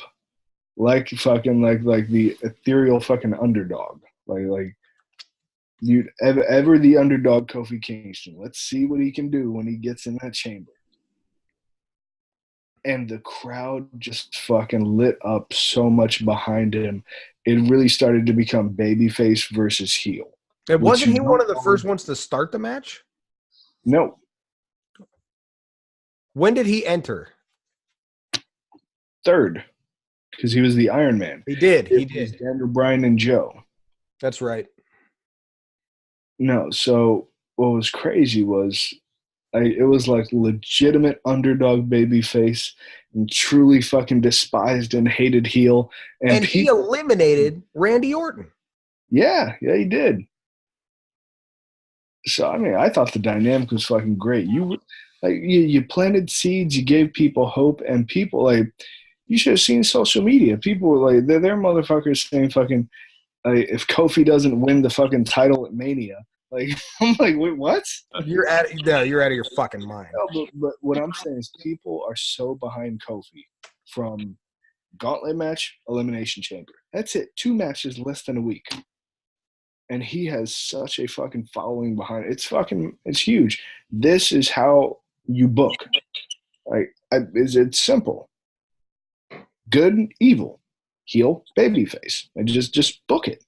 like fucking like the ethereal fucking underdog. Like you ever the underdog Kofi Kingston. Let's see what he can do when he gets in that chamber. And the crowd just fucking lit up so much behind him. It really started to become babyface versus heel. And wasn't he one of the first ones to start the match? No. When did he enter? Third, because he was the Iron Man. He did. Daniel Bryan and Joe. That's right. No, so what was crazy was it was like legitimate underdog babyface and truly fucking despised and hated heel. And he eliminated Randy Orton. Yeah, he did. So, I mean, I thought the dynamic was fucking great. You planted seeds, you gave people hope, and people, like, you should have seen social media. People were like, they're motherfuckers saying fucking, if Kofi doesn't win the fucking title at Mania, like, I'm like, wait, what? You're out of your fucking mind. No, but what I'm saying is people are so behind Kofi from Gauntlet match, Elimination Chamber. That's it. 2 matches, less than a week. And he has such a fucking following behind it. It's huge. This is how you book. It's simple. Good, evil, heel, babyface. And just book it.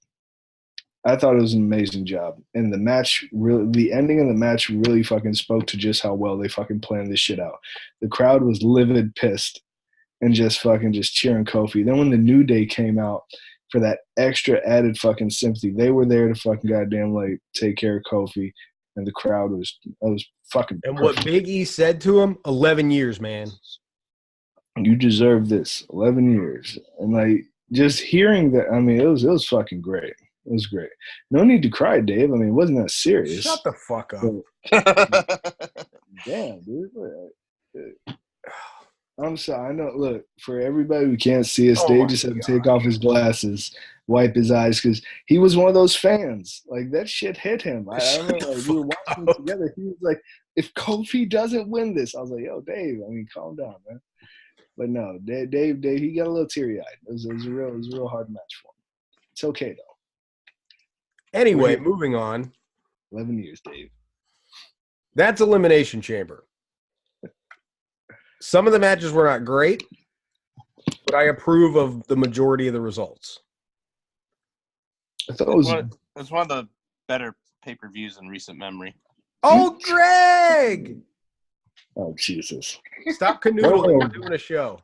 I thought it was an amazing job. And the ending of the match really fucking spoke to just how well they fucking planned this shit out. The crowd was livid, pissed, and just cheering Kofi. Then when the New Day came out for that extra added fucking sympathy, they were there to fucking goddamn like take care of Kofi. And the crowd was fucking And perfect. what Big E said to him, 11 years, man. You deserve this. 11 years. And like just hearing that, I mean, it was fucking great. It was great. No need to cry, Dave. I mean, it wasn't that serious. Shut the fuck up. Damn, dude. I'm sorry. I know. Look, for everybody who can't see us, Dave just had to take off his glasses, wipe his eyes, because he was one of those fans. Like, that shit hit him. I remember like, we were watching it together. He was like, if Kofi doesn't win this, I was like, yo, Dave, I mean, calm down, man. But no, Dave, he got a little teary-eyed. It was a real hard match for him. It's okay, though. Anyway, moving on. 11 years, Dave. That's Elimination Chamber. Some of the matches were not great, but I approve of the majority of the results. I thought it was one of the better pay-per-views in recent memory. Oh, Greg! Oh, Jesus. Stop canoodling. We're doing a show.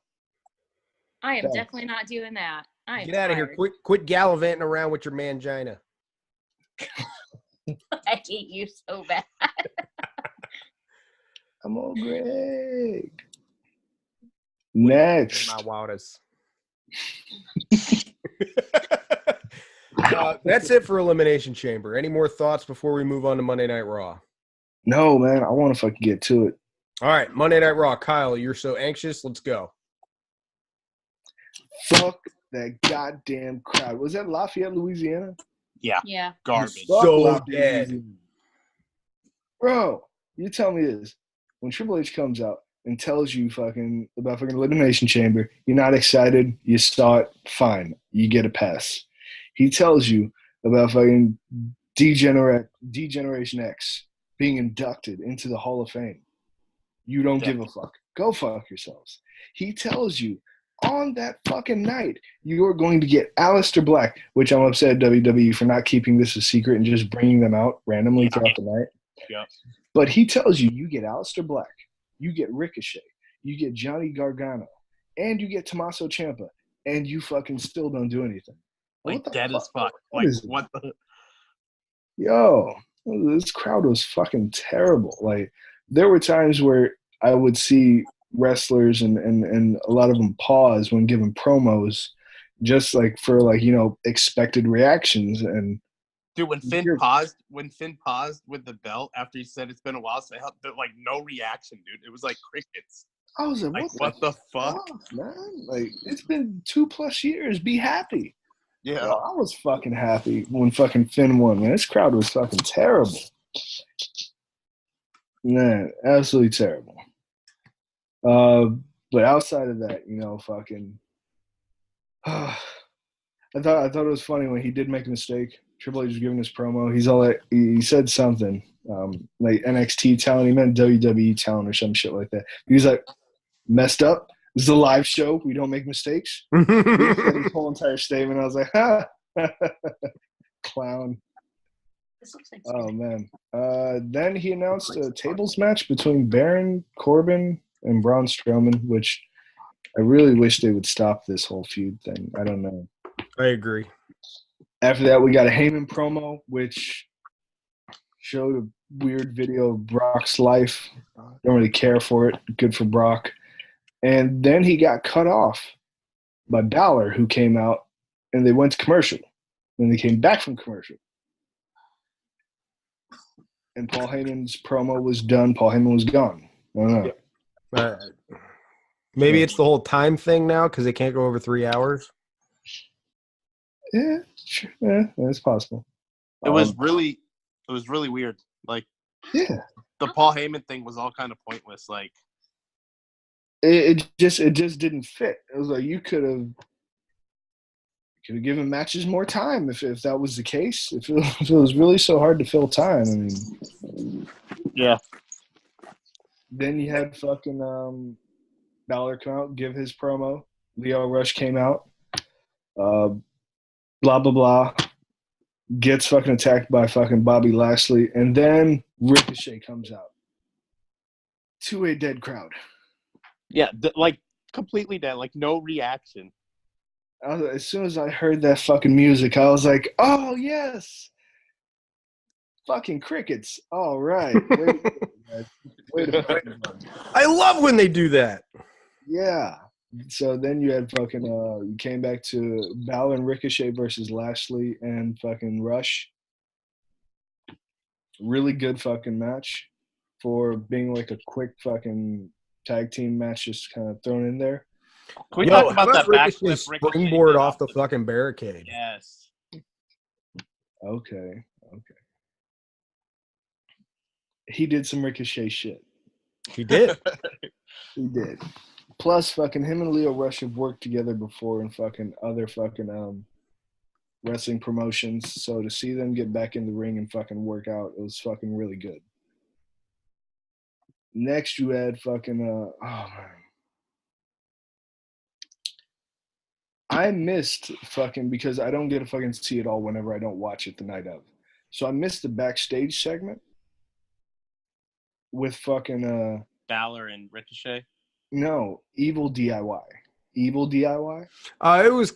I am definitely not doing that. Get out of here. Quit gallivanting around with your mangina. I hate you so bad. Come on, Greg. Next. My wildest. That's it for Elimination Chamber. Any more thoughts before we move on to Monday Night Raw? No, man. I want to fucking get to it. All right, Monday Night Raw. Kyle, you're so anxious. Let's go. Fuck that goddamn crowd. Was that Lafayette, Louisiana? Yeah. Garbage. So dead. Bro, you tell me this. When Triple H comes out and tells you about Elimination Chamber, you're not excited, you saw it, fine. You get a pass. He tells you about fucking Degeneration X being inducted into the Hall of Fame. You don't give a fuck. Go fuck yourselves. He tells you on that fucking night, you're going to get Aleister Black, which I'm upset at WWE for not keeping this a secret and just bringing them out randomly throughout the night. Yeah. But he tells you get Aleister Black, you get Ricochet, you get Johnny Gargano, and you get Tommaso Ciampa, and you fucking still don't do anything. Like, dead as fuck. Like, what the? Yo, this crowd was fucking terrible. Like, there were times where I would see wrestlers and a lot of them pause when giving promos just like for like, you know, expected reactions. And dude, when Finn paused with the belt after he said it's been a while, so like no reaction, dude. It was like crickets. I was like, what the fuck? Man? Like, it's been 2+ years. Be happy. Yeah. Yo, I was fucking happy when fucking Finn won, man. This crowd was fucking terrible. Man, absolutely terrible. But outside of that, fucking I thought it was funny when he did make a mistake. Triple H was giving his promo. He's all like, he said something like NXT talent. He meant WWE talent or some shit like that. He was like, messed up. This is a live show. We don't make mistakes. He said his whole entire statement. I was like, ha, clown. This looks like Oh man. Then he announced a tables match between Baron Corbin and Braun Strowman, which I really wish they would stop this whole feud thing. I don't know. I agree. After that, we got a Heyman promo, which showed a weird video of Brock's life. Don't really care for it. Good for Brock. And then he got cut off by Balor, who came out, and they went to commercial. Then they came back from commercial. And Paul Heyman's promo was done. Paul Heyman was gone. I don't know. Maybe it's the whole time thing now because they can't go over 3 hours. Yeah, sure. Yeah, it's possible. It was really weird. Like, yeah, the Paul Heyman thing was all kind of pointless. Like, it just didn't fit. It was like you could have given matches more time if that was the case. If it was really so hard to fill time, I mean, yeah. Then you had fucking Balor come out, give his promo. Leo Rush came out. Blah blah blah. Gets fucking attacked by fucking Bobby Lashley, and then Ricochet comes out to a dead crowd. Yeah, like completely dead, like no reaction. As soon as I heard that fucking music, I was like, "Oh yes, fucking crickets! All right, wait a minute. I love when they do that. Yeah." So then you had fucking you came back to Balor and Ricochet versus Lashley and fucking Rush. Really good fucking match for being like a quick fucking tag team match, just kind of thrown in there. Can we talk about that Ricochet springboard off the fucking barricade? Yes. Okay. He did some Ricochet shit. He did. He did. Plus, fucking him and Leo Rush have worked together before in fucking other fucking wrestling promotions. So to see them get back in the ring and fucking work out, it was fucking really good. Next, you had fucking oh man, I missed fucking because I don't get to fucking see it all whenever I don't watch it the night of. So I missed the backstage segment with fucking Balor and Ricochet. No, Evil DIY. Evil DIY?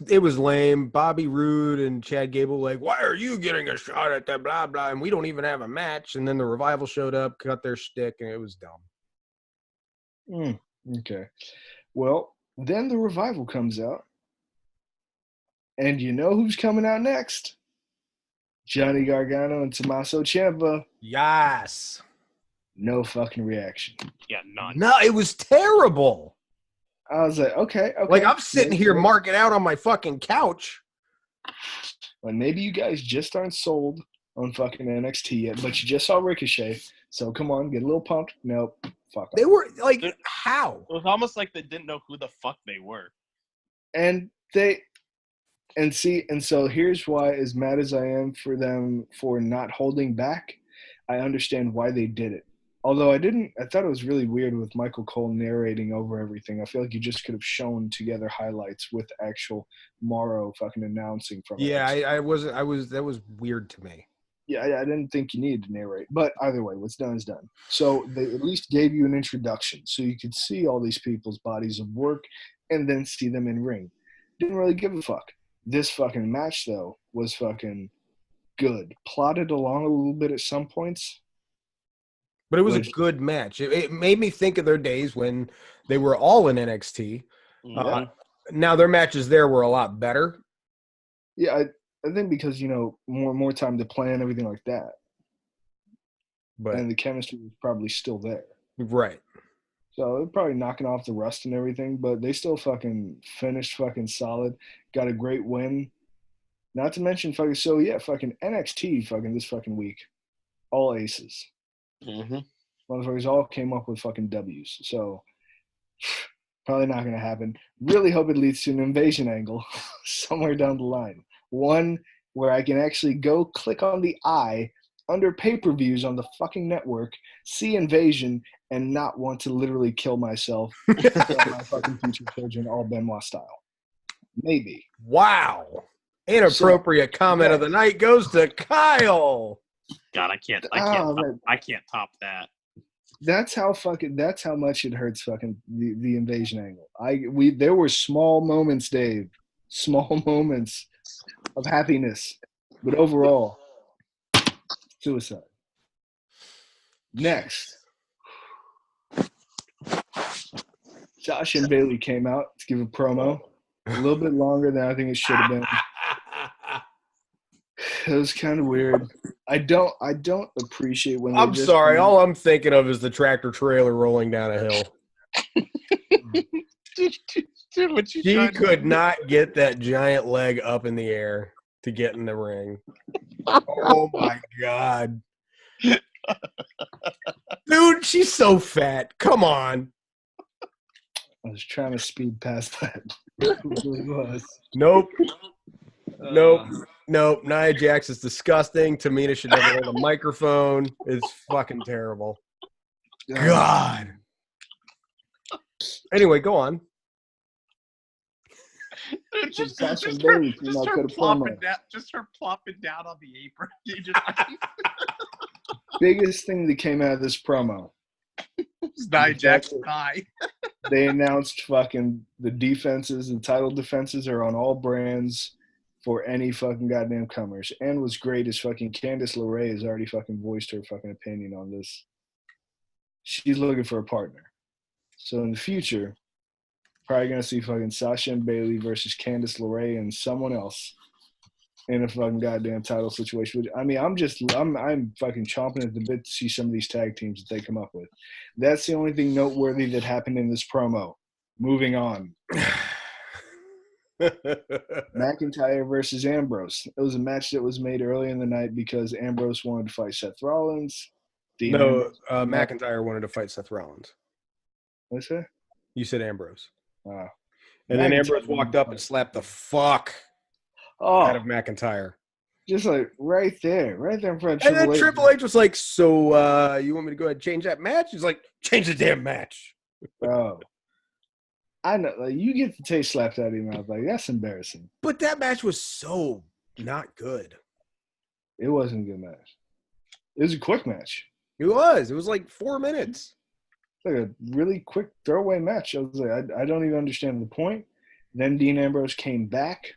It was lame. Bobby Roode and Chad Gable like, why are you getting a shot at that blah blah? And we don't even have a match. And then the Revival showed up, cut their shtick, and it was dumb. Okay. Well, then the Revival comes out. And you know who's coming out next? Johnny Gargano and Tommaso Ciampa. Yes. No fucking reaction. Yeah, none. No, it was terrible. I was like, okay. Like, I'm sitting here marking out on my fucking couch. Well, maybe you guys just aren't sold on fucking NXT yet, but you just saw Ricochet. So come on, get a little pumped. Nope. Fuck off. They were like, how? It was almost like they didn't know who the fuck they were. And so here's why, as mad as I am for them for not holding back, I understand why they did it. Although I thought it was really weird with Michael Cole narrating over everything. I feel like you just could have shown together highlights with actual Morrow fucking announcing from it. Yeah, that was weird to me. Yeah, I didn't think you needed to narrate. But either way, what's done is done. So they at least gave you an introduction so you could see all these people's bodies of work and then see them in ring. Didn't really give a fuck. This fucking match, though, was fucking good. Plotted along a little bit at some points. But it was a good match. It made me think of their days when they were all in NXT. Now their matches there were a lot better. Yeah, I think because, more time to plan, everything like that. And the chemistry was probably still there. Right. So they're probably knocking off the rust and everything, but they still fucking finished fucking solid. Got a great win. Not to mention fucking NXT fucking this fucking week. All aces. Mm-hmm. Motherfuckers all came up with fucking W's. So probably not going to happen. Really hope it leads to an invasion angle somewhere down the line. One where I can actually go click on the eye under pay-per-views on the fucking network, see invasion, and not want to literally kill myself and my fucking future children all Benoit style. Maybe. Wow. Inappropriate comment of the night goes to Kyle. God, I can't top that. That's how much it hurts fucking the invasion angle. There were small moments, Dave. Small moments of happiness. But overall, suicide. Next. Josh and Bailey came out to give a promo. A little bit longer than I think it should have been. It was kind of weird. I don't appreciate when I'm sorry. All I'm thinking of is the tractor trailer rolling down a hill. She could not get that giant leg up in the air to get in the ring. Oh my God. Dude, she's so fat. Come on. I was trying to speed past that. It really was. Nope. Nia Jax is disgusting. Tamina should never hold a microphone. It's fucking terrible. God. Anyway, go on. Just her plopping down on the apron. Biggest thing that came out of this promo. Nia Jax pie. They announced fucking the defenses and title defenses are on all brands for any fucking goddamn comers. And what's great is fucking Candice LeRae has already fucking voiced her fucking opinion on this. She's looking for a partner. So in the future, probably gonna see fucking Sasha and Bailey versus Candice LeRae and someone else in a fucking goddamn title situation. I mean, I'm fucking chomping at the bit to see some of these tag teams that they come up with. That's the only thing noteworthy that happened in this promo. Moving on. McIntyre versus Ambrose. It was a match that was made early in the night because Ambrose wanted to fight Seth Rollins. McIntyre wanted to fight Seth Rollins. What's that? You said Ambrose. And then Ambrose walked up and slapped the fuck out of McIntyre. Just like right there in front of and Triple H. And then Triple H was like, so you want me to go ahead and change that match? He's like, change the damn match. Bro. I know, like, you get the taste slapped out of your mouth. Like, that's embarrassing. But that match was so not good. It wasn't a good match. It was a quick match. It was. It was like 4 minutes. Like a really quick throwaway match. I was like, I don't even understand the point. Then Dean Ambrose came back.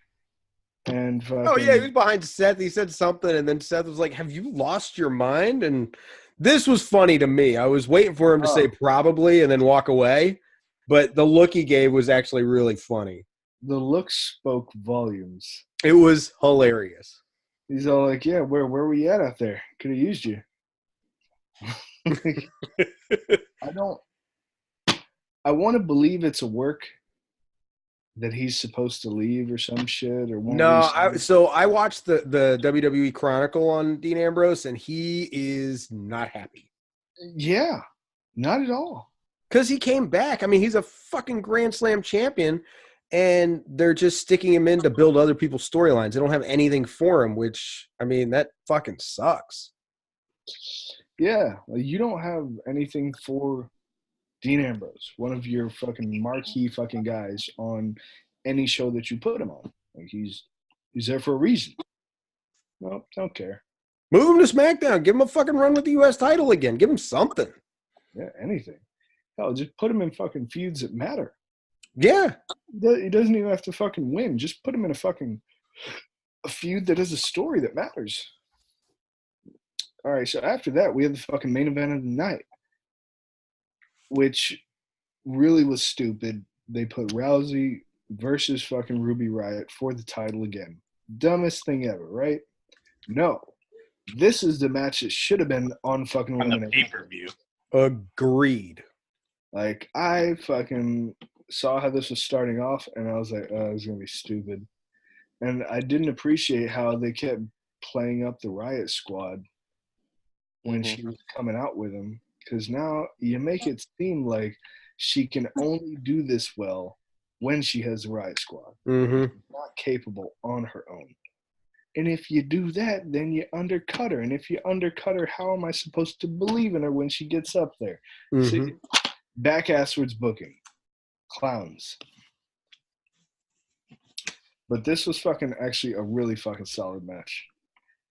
And he was behind Seth. He said something, and then Seth was like, have you lost your mind? And this was funny to me. I was waiting for him to say probably and then walk away. But the look he gave was actually really funny. The look spoke volumes. It was hilarious. He's all like, yeah, where were we at out there? Could have used you. I want to believe it's a work that he's supposed to leave or some shit or I watched the WWE Chronicle on Dean Ambrose, and he is not happy. Yeah, not at all. Because he came back. I mean, he's a fucking Grand Slam champion, and they're just sticking him in to build other people's storylines. They don't have anything for him, which, I mean, that fucking sucks. Yeah, you don't have anything for Dean Ambrose, one of your fucking marquee fucking guys on any show that you put him on. Like, he's there for a reason. Well, don't care. Move him to SmackDown. Give him a fucking run with the U.S. title again. Give him something. Yeah, anything. Hell, just put him in fucking feuds that matter. Yeah. He doesn't even have to fucking win. Just put him in a feud that has a story that matters. All right, so after that, we had the fucking main event of the night, which really was stupid. They put Rousey versus fucking Ruby Riott for the title again. Dumbest thing ever, right? No. This is the match that should have been on fucking Elimination. Pay-per-view. Agreed. Like, I fucking saw how this was starting off, and I was like, oh, this is going to be stupid. And I didn't appreciate how they kept playing up the Riot Squad when she was coming out with him. Because now you make it seem like she can only do this well when she has the Riot Squad. Mm-hmm. She's not capable on her own. And if you do that, then you undercut her. And if you undercut her, how am I supposed to believe in her when she gets up there? Mm-hmm. See, back-asswards booking. Clowns. But this was fucking actually a really fucking solid match.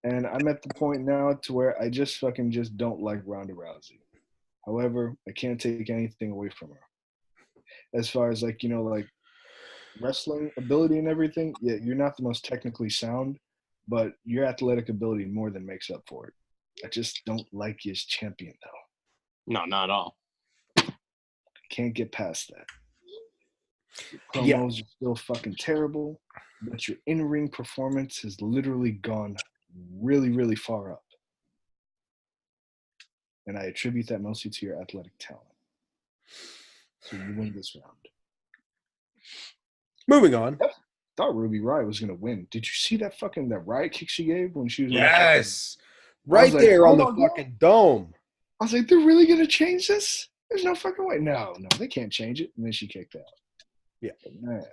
And I'm at the point now to where I just don't like Ronda Rousey. However, I can't take anything away from her. As far as like wrestling ability and everything, yeah, you're not the most technically sound, but your athletic ability more than makes up for it. I just don't like you as champion though. No, not at all. Can't get past that. Your promos are still fucking terrible, but your in-ring performance has literally gone really, really far up. And I attribute that mostly to your athletic talent. So you win this round. Moving on. I thought Ruby Riott was going to win. Did you see that Riot kick she gave when she was Yes. Right there on the fucking dome. I was like, they're really going to change this? There's no fucking way. No, they can't change it. And then she kicked out. Yeah. But man.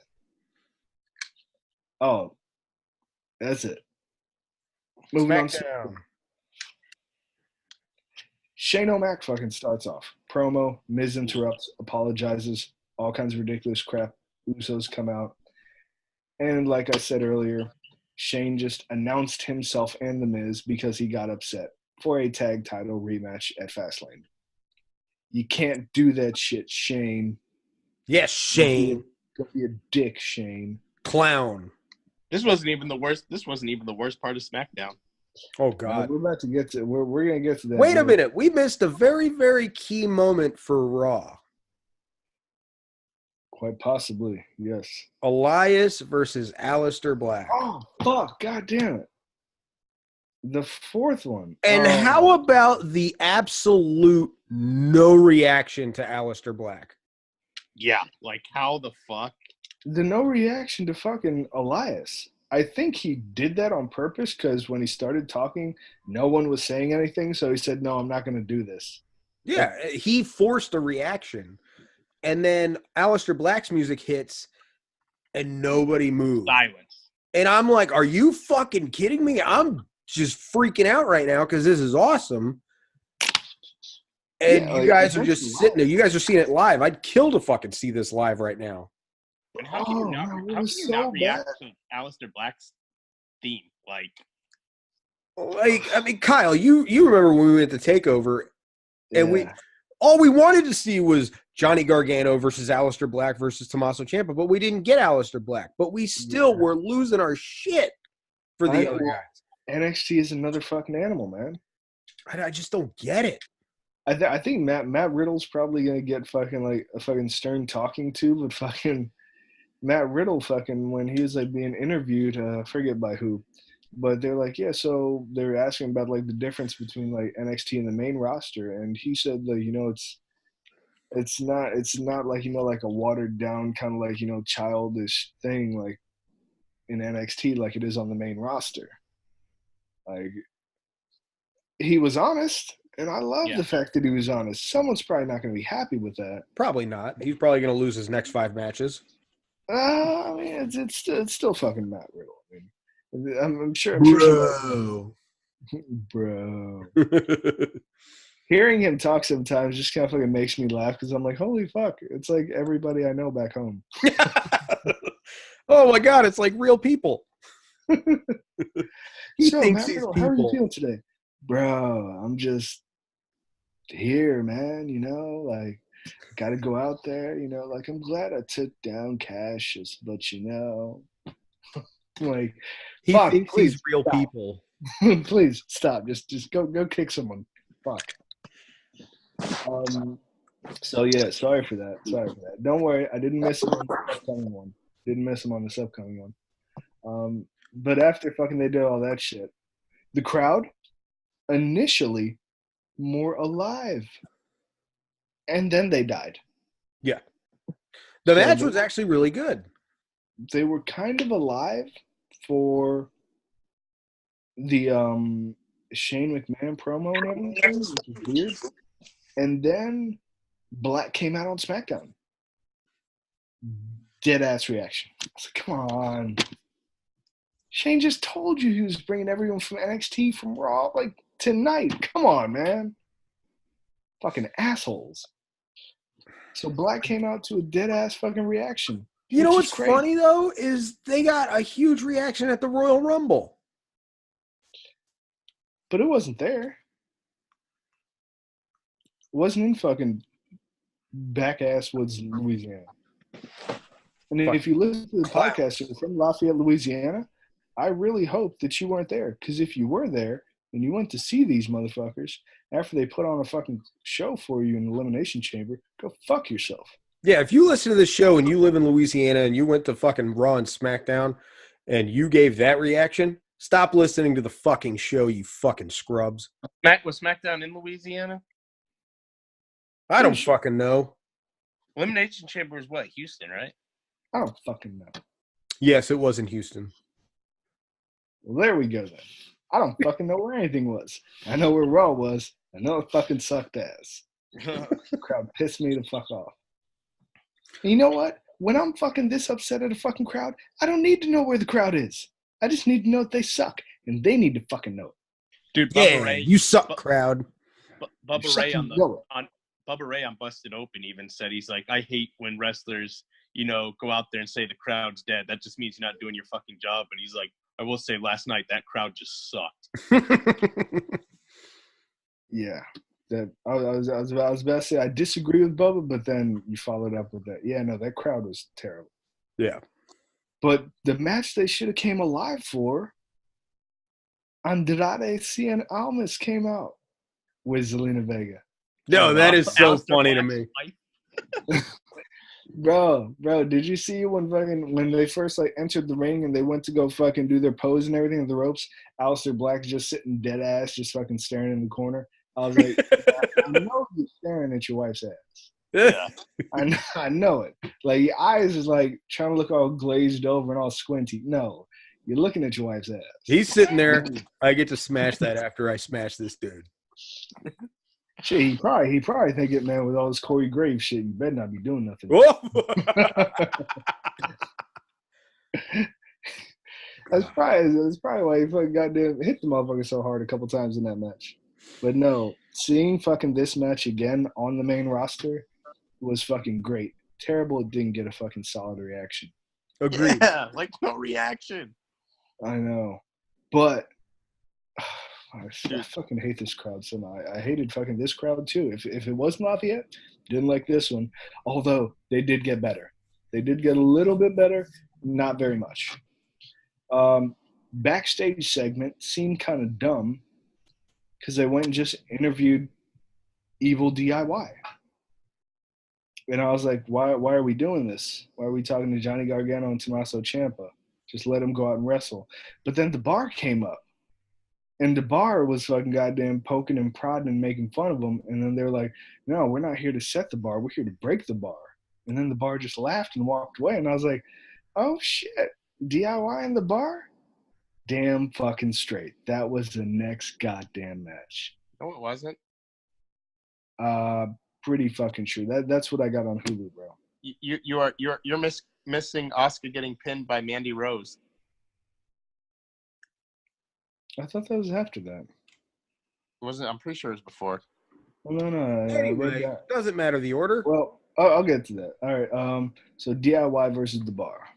Oh, that's it. Moving on. Shane O'Mac fucking starts off. Promo, Miz interrupts, apologizes, all kinds of ridiculous crap. Usos come out. And like I said earlier, Shane just announced himself and The Miz because he got upset for a tag title rematch at Fastlane. You can't do that shit, Shane. Yes, Shane. Don't be a dick, Shane. Clown. This wasn't even the worst part of SmackDown. Oh God. No, we're about to get to we're gonna get to that. Wait a minute. We missed a very, very key moment for Raw. Quite possibly, yes. Elias versus Aleister Black. Oh fuck, god damn it. The fourth one. And how about the absolute no reaction to Aleister Black? Yeah, like how the fuck? The no reaction to fucking Elias. I think he did that on purpose because when he started talking, no one was saying anything. So he said, no, I'm not going to do this. Yeah, he forced a reaction. And then Aleister Black's music hits and nobody moved. Silence. And I'm like, are you fucking kidding me? I'm just freaking out right now because this is awesome. And you guys are just sitting there. You guys are seeing it live. I'd kill to fucking see this live right now. And how can you not react to Aleister Black's theme? I mean, Kyle, you remember when we went to TakeOver, and all we wanted to see was Johnny Gargano versus Aleister Black versus Tommaso Ciampa, but we didn't get Aleister Black. But we still were losing our shit for the other guys. NXT is another fucking animal, man. I just don't get it. I think Matt Riddle's probably gonna get fucking like a fucking stern talking to, but fucking Matt Riddle fucking when he was like being interviewed, I forget by who, but they're like, yeah, so they're asking about like the difference between like NXT and the main roster, and he said like, it's not like, like a watered down kind of like, childish thing like in NXT like it is on the main roster. Like he was honest, and I love the fact that he was honest. Someone's probably not going to be happy with that. Probably not. He's probably going to lose his next 5 matches. I mean, it's still fucking Matt Riddle. I mean, I'm sure. Bro. Hearing him talk sometimes just kind of fucking makes me laugh because I'm like, holy fuck! It's like everybody I know back home. Oh my god, it's like real people. He thinks he's people. How are you feeling today, bro? I'm just here, man. Like. Got to go out there, like I'm glad I took down Cassius, but like he thinks he's real people. Please stop. Just go kick someone. Fuck. So yeah, sorry for that. Don't worry, I didn't miss him on the upcoming one. But after fucking they did all that shit, the crowd initially more alive. And then they died. Yeah. The match was actually really good. They were kind of alive for the Shane McMahon promo and everything, which is weird. And then Black came out on SmackDown. Dead ass reaction. I was like, come on. Shane just told you he was bringing everyone from NXT from Raw like tonight. Come on, man. Fucking assholes. So Black came out to a dead ass fucking reaction. You know what's funny though is they got a huge reaction at the Royal Rumble. But it wasn't there. It wasn't in fucking back-ass Woods, Louisiana. And if you listen to the podcast from Lafayette, Louisiana, I really hope that you weren't there. Because if you were there and you went to see these motherfuckers after they put on a fucking show for you in the Elimination Chamber, go fuck yourself. Yeah, if you listen to this show and you live in Louisiana and you went to fucking Raw and SmackDown and you gave that reaction, stop listening to the fucking show, you fucking scrubs. Was SmackDown in Louisiana? I don't fucking know. Elimination Chamber is what? Houston, right? I don't fucking know. Yes, it was in Houston. Well, there we go then. I don't fucking know where anything was. I know where Raw was. I know it fucking sucked ass. The crowd pissed me the fuck off. And you know what? When I'm fucking this upset at a fucking crowd, I don't need to know where the crowd is. I just need to know that they suck, and they need to fucking know it. Dude, Bubba Ray, you suck, crowd. Bubba Ray on Busted Open even said, he's like, I hate when wrestlers, go out there and say the crowd's dead. That just means you're not doing your fucking job. But he's like, I will say last night that crowd just sucked. Yeah. I was about to say I disagree with Bubba, but then you followed up with that. Yeah, no, that crowd was terrible. Yeah. But the match they should have came alive for, Andrade Cien Almas came out with Zelina Vega. No, that is so funny to me. Bro, did you see when they first entered the ring and they went to go fucking do their pose and everything with the ropes? Aleister Black's just sitting dead ass, just fucking staring in the corner. I was like, I know you're staring at your wife's ass. Yeah. I know it. Like, your eyes is trying to look all glazed over and all squinty. No, you're looking at your wife's ass. He's sitting there. I get to smash that after I smash this dude. Shit, he probably thinking, man, with all this Corey Graves shit, you better not be doing nothing. That's probably why he fucking goddamn hit the motherfucker so hard a couple times in that match. But no, seeing fucking this match again on the main roster was fucking great. Terrible it didn't get a fucking solid reaction. Agreed. Yeah, no reaction. I know. But I fucking hate this crowd so much. I hated fucking this crowd too. If it wasn't Lafayette, didn't like this one. Although they did get better. They did get a little bit better, not very much. Backstage segment seemed kind of dumb because they went and just interviewed Evil DIY. And I was like, why are we doing this? Why are we talking to Johnny Gargano and Tommaso Ciampa? Just let them go out and wrestle. But then the bar came up. And the bar was fucking goddamn poking and prodding and making fun of them. And then they're like, no, we're not here to set the bar. We're here to break the bar. And then the bar just laughed and walked away. And I was like, oh, shit. DIY in the bar? Damn fucking straight. That was the next goddamn match. No, it wasn't. Pretty fucking true. That's what I got on Hulu, bro. You're missing Asuka getting pinned by Mandy Rose. I thought that was after that. It wasn't. I'm pretty sure it was before. No. Anyway, doesn't matter the order. Well, I'll get to that. All right. So DIY versus the bar.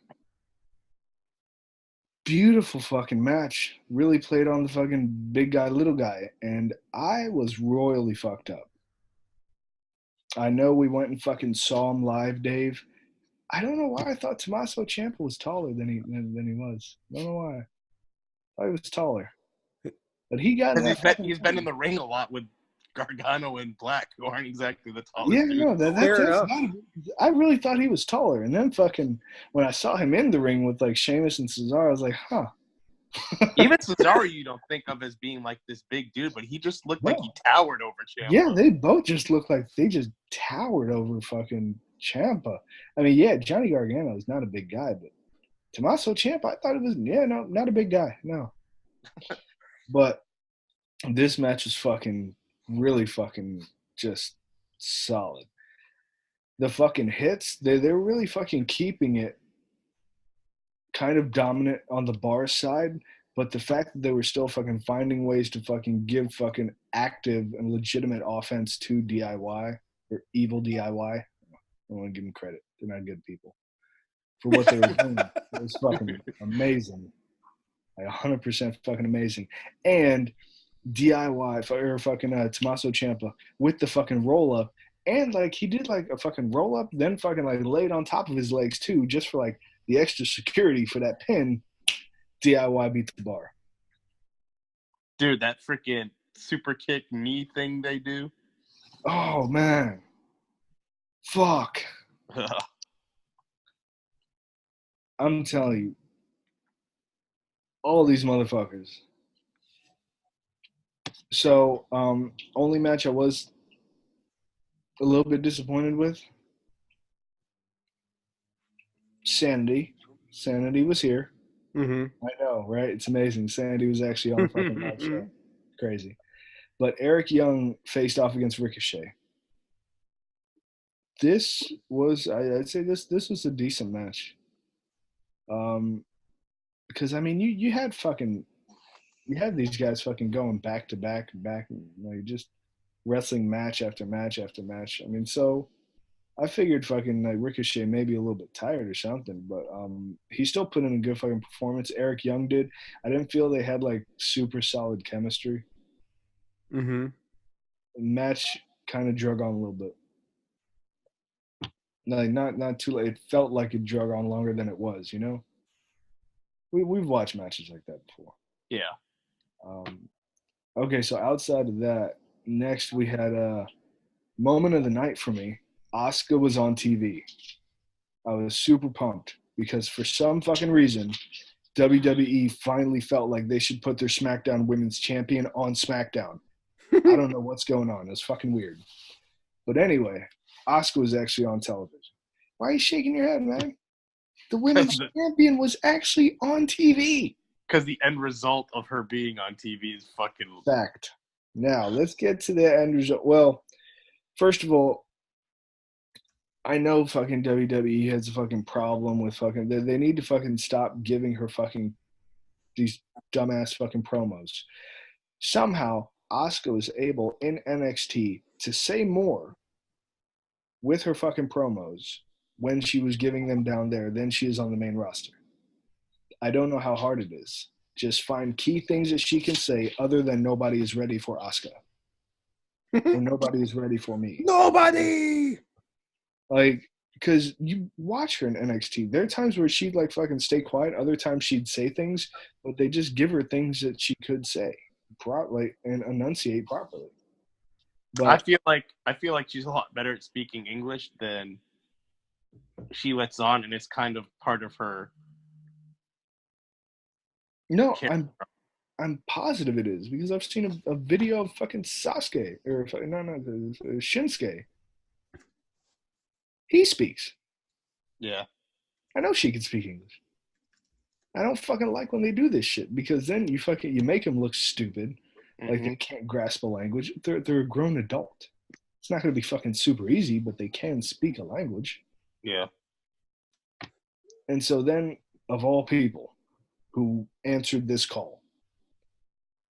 Beautiful fucking match. Really played on the fucking big guy, little guy. And I was royally fucked up. I know we went and fucking saw him live, Dave. I don't know why I thought Tommaso Ciampa was taller than he was. I don't know why. I thought he was taller. But he got he's been in the ring a lot with Gargano and Black, who aren't exactly the tallest. Yeah, no, that's I really thought he was taller. And then fucking when I saw him in the ring with Sheamus and Cesaro, I was like, huh. Even Cesaro you don't think of as being this big dude, but he just looked like he towered over Ciampa. Yeah, they both just looked like they just towered over fucking Ciampa. I mean, yeah, Johnny Gargano is not a big guy, but Tommaso Ciampa, I thought it was no, not a big guy, no. But this match was fucking really fucking just solid. The fucking hits, they're really fucking keeping it kind of dominant on the bar side, but the fact that they were still fucking finding ways to fucking give fucking active and legitimate offense to DIY or evil DIY. I don't want to give them credit. They're not good people. For what they were doing, it was fucking amazing. Like 100% fucking amazing. And DIY or fucking Tommaso Ciampa with the fucking roll up. And like he did like a fucking roll up, then fucking like laid on top of his legs too, just for like the extra security for that pin. DIY beat the bar. Dude, that freaking super kick knee thing they do. Oh man. Fuck. I'm telling you. All these motherfuckers. So, only match I was a little bit disappointed with. Sanity. Sanity was here. Mm-hmm. I know, right? It's amazing. Sanity was actually on the fucking live show. Crazy. But Eric Young faced off against Ricochet. This was, I'd say this was a decent match. Because I mean, you had these guys fucking going back to back, like just wrestling match after match after match. I mean, so I figured fucking like Ricochet may be a little bit tired or something, but he still put in a good fucking performance. Eric Young did. I didn't feel they had like super solid chemistry. Mm-hmm. The match kind of drug on a little bit. Like not too late. It felt like it drug on longer than it was, you know? We've watched matches like that before. Yeah. Okay, so outside of that, next we had a moment of the night for me. Asuka was on TV. I was super pumped because for some fucking reason, WWE finally felt like they should put their SmackDown Women's Champion on SmackDown. I don't know what's going on. It's fucking weird. But anyway, Asuka was actually on television. Why are you shaking your head, man? The Women's Champion was actually on TV. Because the end result of her being on TV is fucking... Fact. Now, let's get to the end result. Well, first of all, I know fucking WWE has a fucking problem with fucking... They need to fucking stop giving her fucking these dumbass fucking promos. Somehow, Asuka was able in NXT to say more with her fucking promos when she was giving them down there than she is on the main roster. I don't know how hard it is. Just find key things that she can say other than nobody is ready for Asuka. Or nobody is ready for me. Nobody! Like, because you watch her in NXT. There are times where she'd like fucking stay quiet. Other times she'd say things, but they just give her things that she could say and enunciate properly. But I feel like she's a lot better at speaking English than she lets on, and it's kind of part of her. No, I'm positive it is because I've seen a video of fucking Sasuke or Shinsuke. He speaks. Yeah. I know she can speak English. I don't fucking like when they do this shit because then you make them look stupid, like they can't grasp a language. They're a grown adult. It's not going to be fucking super easy, but they can speak a language. Yeah. And so then, of all people who answered this call,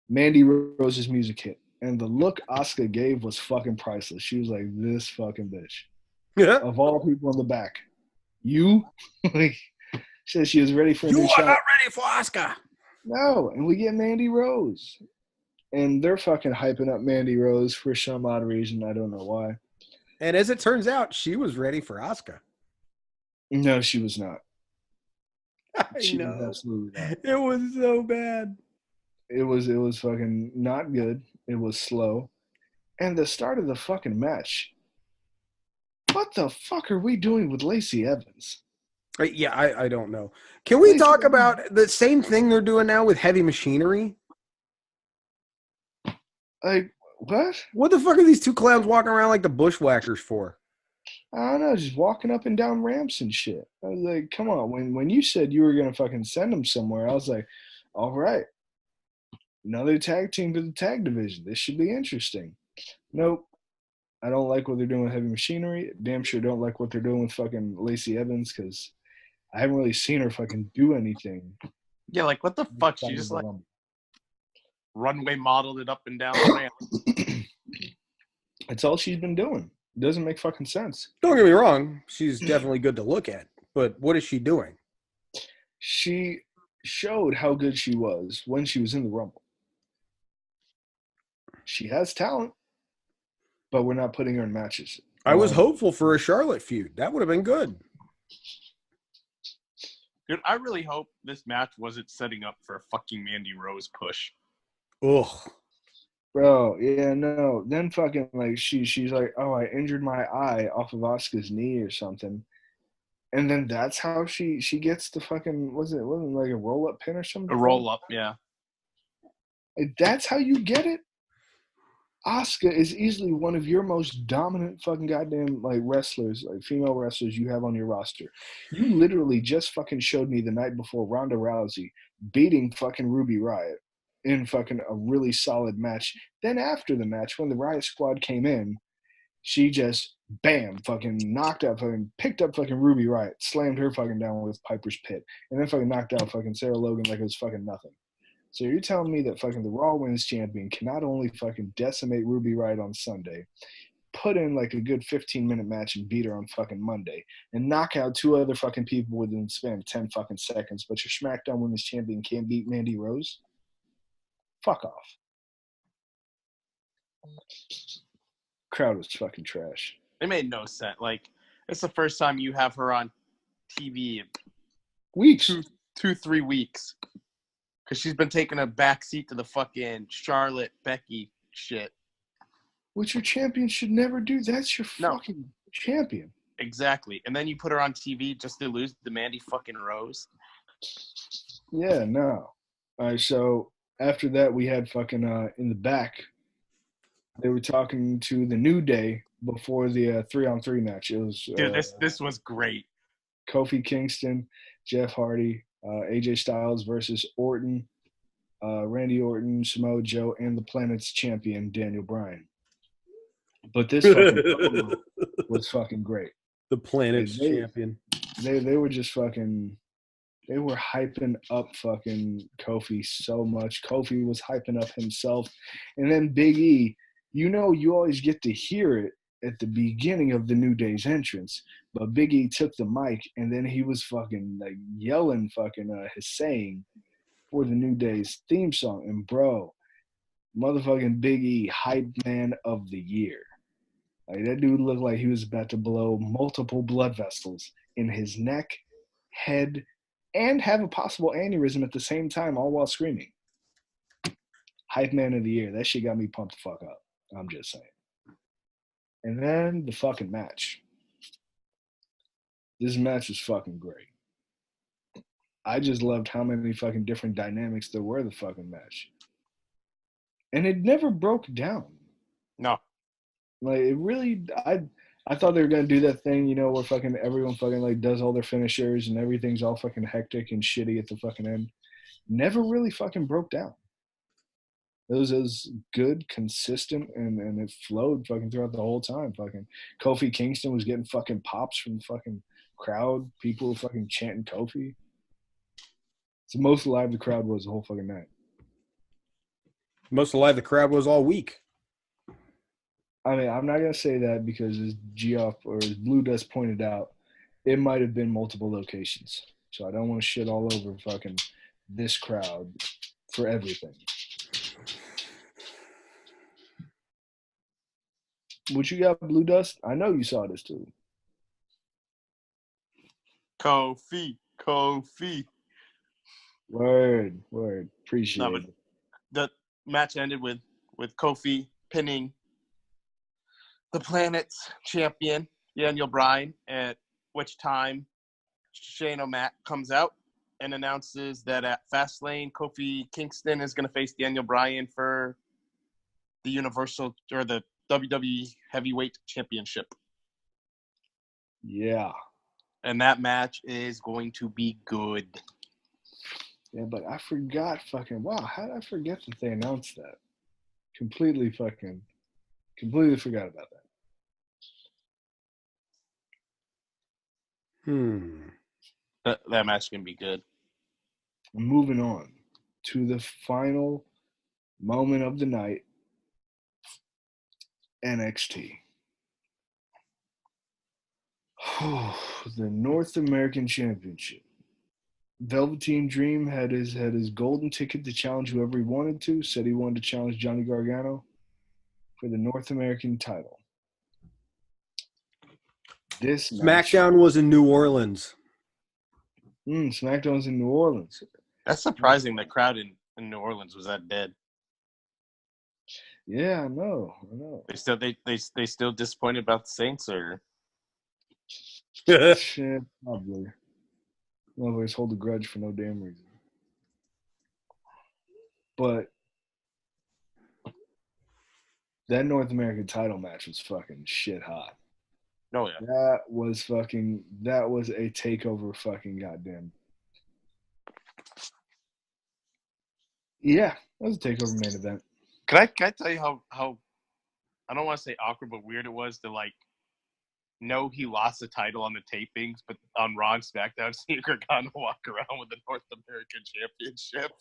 Mandy Rose's music hit. And the look Asuka gave was fucking priceless. She was like, this fucking bitch. Yeah. Of all people in the back. You? Said she was ready for a new shot. You are not ready for Asuka. No. And we get Mandy Rose. And they're fucking hyping up Mandy Rose for some odd reason. I don't know why. And as it turns out, she was ready for Asuka. No, she was not. She was absolutely not. It was so bad. It was fucking not good. It was slow. And the start of the fucking match. What the fuck are we doing with Lacey Evans? Yeah, I don't know. Can we talk about the same thing they're doing now with Heavy Machinery? Like, what? What the fuck are these two clowns walking around like the Bushwhackers for? I don't know, just walking up and down ramps and shit. I was like, come on. When you said you were gonna fucking send them somewhere, I was like, all right, another tag team to the tag division. This should be interesting. Nope. I don't like what they're doing with Heavy Machinery. Damn sure don't like what they're doing with fucking Lacey Evans because I haven't really seen her fucking do anything. Yeah, like what the fuck? She just like runway modeled it up and down the ramp. That's all she's been doing. It doesn't make fucking sense. Don't get me wrong. She's definitely good to look at. But what is she doing? She showed how good she was when she was in the Rumble. She has talent, but we're not putting her in matches. I was hopeful for a Charlotte feud. That would have been good. Dude, I really hope this match wasn't setting up for a fucking Mandy Rose push. Ugh. Bro, yeah, no. Then fucking like she's like, oh, I injured my eye off of Asuka's knee or something. And then that's how she gets the fucking wasn't like a roll up pin or something? A roll up, yeah. Like, that's how you get it? Asuka is easily one of your most dominant fucking goddamn like wrestlers, like female wrestlers you have on your roster. You literally just fucking showed me the night before Ronda Rousey beating fucking Ruby Riott in fucking a really solid match. Then after the match, when the Riott Squad came in, she just bam fucking knocked out fucking picked up fucking Ruby Riott, slammed her fucking down with Piper's Pit, and then fucking knocked out fucking Sarah Logan like it was fucking nothing. So you're telling me that fucking the Raw Women's Champion can not only fucking decimate Ruby Riott on Sunday, put in like a good 15-minute match and beat her on fucking Monday, and knock out 2 other fucking people within the span of 10 fucking seconds, but your SmackDown Women's Champion can't beat Mandy Rose? Fuck off. Crowd was fucking trash. It made no sense. Like, it's the first time you have her on TV in Weeks. 2-3 weeks. Because she's been taking a backseat to the fucking Charlotte, Becky shit. Which your champion should never do. That's your fucking champion. Exactly. And then you put her on TV just to lose to Mandy fucking Rose. Yeah, no. All right, so after that, we had fucking in the back, they were talking to the New Day before the 3-on-3 match. It was dude, this was great. Kofi Kingston, Jeff Hardy, AJ Styles versus Orton, Randy Orton, Samoa Joe, and the Planet's champion, Daniel Bryan. But this fucking was fucking great. The Planet's champion. They were just fucking – they were hyping up fucking Kofi so much. Kofi was hyping up himself. And then Big E, you know you always get to hear it at the beginning of the New Day's entrance, but Big E took the mic and then he was fucking like yelling fucking his saying for the New Day's theme song. And bro, motherfucking Big E, hype man of the year. Like that dude looked like he was about to blow multiple blood vessels in his neck, head, and have a possible aneurysm at the same time, all while screaming. Hype man of the year. That shit got me pumped the fuck up. I'm just saying. And then the fucking match. This match was fucking great. I just loved how many fucking different dynamics there were the fucking match. And it never broke down. No. Like it really I thought they were gonna do that thing, you know, where fucking everyone fucking like does all their finishers and everything's all fucking hectic and shitty at the fucking end. Never really fucking broke down. It was good, consistent, and it flowed fucking throughout the whole time. Fucking Kofi Kingston was getting fucking pops from the fucking crowd. People were fucking chanting Kofi. It's the most alive the crowd was the whole fucking night. Most alive the crowd was all week. I mean, I'm not going to say that because as Geoff or as Blue Dust pointed out, it might have been multiple locations. So I don't want to shit all over fucking this crowd for everything. What you got, Blue Dust? I know you saw this too. Kofi. Word. Appreciate it. The match ended with Kofi pinning the Planet's champion, Daniel Bryan, at which time Shane O'Mac comes out and announces that at Fastlane, Kofi Kingston is going to face Daniel Bryan for the Universal or the WWE Heavyweight Championship. Yeah. And that match is going to be good. Yeah, but I forgot wow, how did I forget that they announced that? Completely forgot about that. That match is going to be good. Moving on to the final moment of the night, NXT. The North American Championship. Velveteen Dream had his golden ticket to challenge whoever he wanted to. Said he wanted to challenge Johnny Gargano for the North American title. This SmackDown was in New Orleans. SmackDown was in New Orleans. That's surprising. The crowd in New Orleans was that dead. Yeah, I know. They still disappointed about the Saints, or shit, probably. Always hold a grudge for no damn reason. But that North American title match was fucking shit hot. Oh yeah. That was a takeover fucking goddamn. Yeah, that was a takeover main event. Can I tell you how I don't want to say awkward but weird it was to know he lost the title on the tapings, but on Raw and SmackDown, see Gargano walk around with the North American Championship.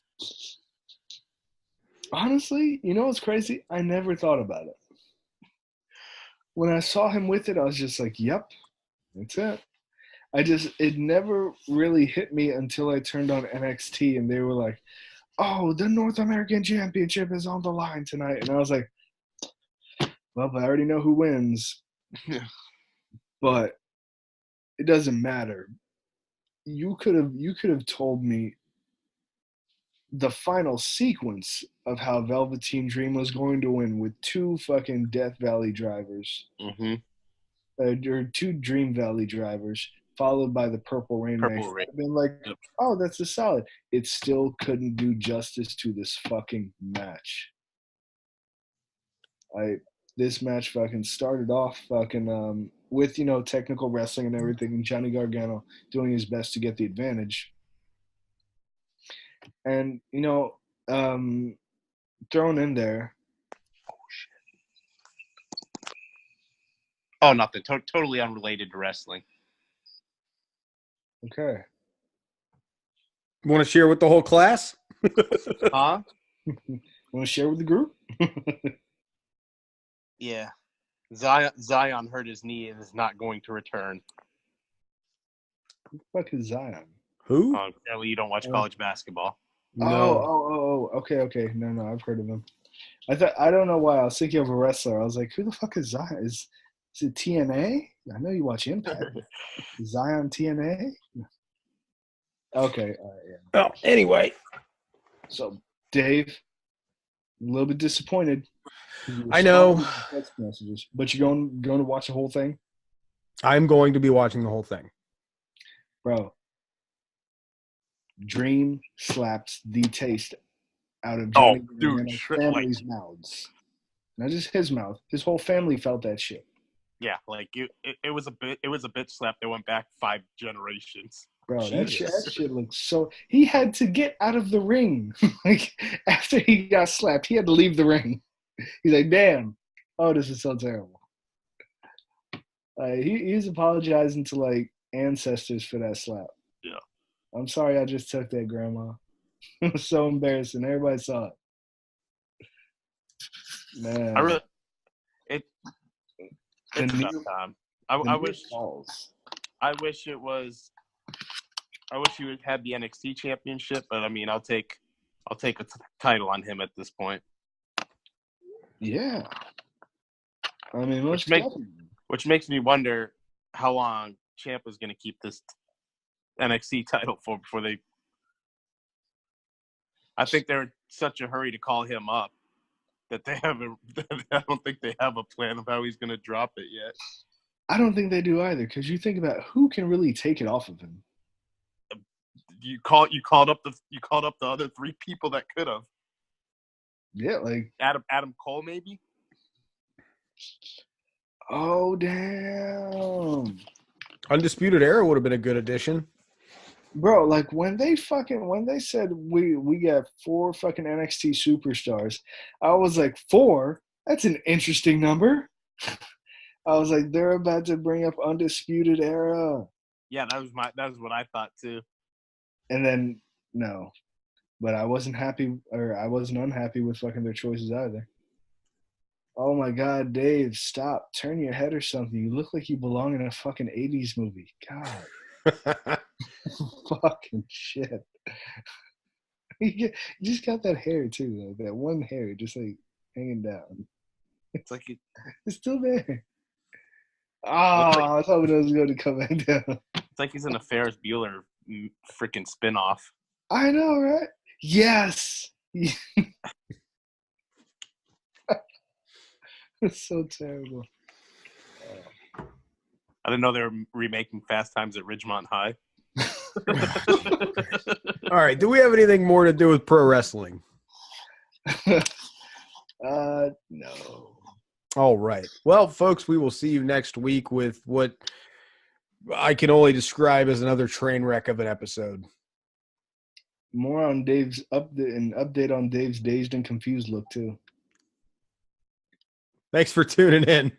Honestly, you know what's crazy? I never thought about it. When I saw him with it, I was just like, yep, that's it. It never really hit me until I turned on NXT and they were like, oh, the North American Championship is on the line tonight. And I was like, well, I already know who wins. Yeah. But it doesn't matter. You could have told me the final sequence of how Velveteen Dream was going to win with two fucking Death Valley drivers. Mm-hmm. Or two Dream Valley drivers, followed by the Purple Rain match. I've been like, oh, that's a solid. It still couldn't do justice to this fucking match. This match fucking started off fucking with, technical wrestling and everything, and Johnny Gargano doing his best to get the advantage. And, thrown in there. Oh, shit. Oh, nothing. Totally unrelated to wrestling. Okay. Want to share with the whole class? Huh? Want to share with the group? Yeah. Zion hurt his knee and is not going to return. Who the fuck is Zion? Who? Apparently you don't watch college basketball. No. Oh, okay. No, I've heard of him. I don't know why I was thinking of a wrestler. I was like, who the fuck is Zion? Is it TNA? I know you watch Impact. Zion TNA? Okay, yeah. Oh, anyway. So, Dave, a little bit disappointed. I know. Messages, but you're going to watch the whole thing? I'm going to be watching the whole thing. Bro, Dream slaps the taste out of Johnny Gargano's family's mouths. Not just his mouth. His whole family felt that shit. Yeah, it was a bitch slap that went back 5 generations. Bro, that shit looks so. He had to get out of the ring. After he got slapped, he had to leave the ring. He's like, damn. Oh, this is so terrible. He's apologizing to ancestors for that slap. Yeah. I'm sorry I just took that, Grandma. It was so embarrassing. Everybody saw it. Man. It's enough time. I wish he would have the NXT championship, but I mean, I'll take a title on him at this point. Yeah. I mean, which makes me wonder how long Ciampa is going to keep this NXT title for before they. I think they're in such a hurry to call him up that they haven't. I don't think they have a plan of how he's going to drop it yet. I don't think they do either, because you think about who can really take it off of him. You called up the other 3 people that could have. Yeah, Adam Cole maybe. Oh damn! Undisputed Era would have been a good addition. Bro, like when they said we got 4 fucking NXT superstars, I was like, 4? That's an interesting number. I was like, they're about to bring up Undisputed Era. Yeah, that was what I thought too. And then no. But I wasn't unhappy with fucking their choices either. Oh my God, Dave, stop. Turn your head or something. You look like you belong in a fucking 80s movie. God. Fucking shit. You just got that hair too, like that one hair just like hanging down. It's like it's still there. I was hoping it was going to come back down. It's like he's in a Ferris Bueller freaking spinoff. I know, right? Yes. It's so terrible. I didn't know they were remaking Fast Times at Ridgemont High. All right. Do we have anything more to do with pro wrestling? No. All right. Well, folks, we will see you next week with what I can only describe as another train wreck of an episode. More on Dave's update on Dave's dazed and confused look too. Thanks for tuning in.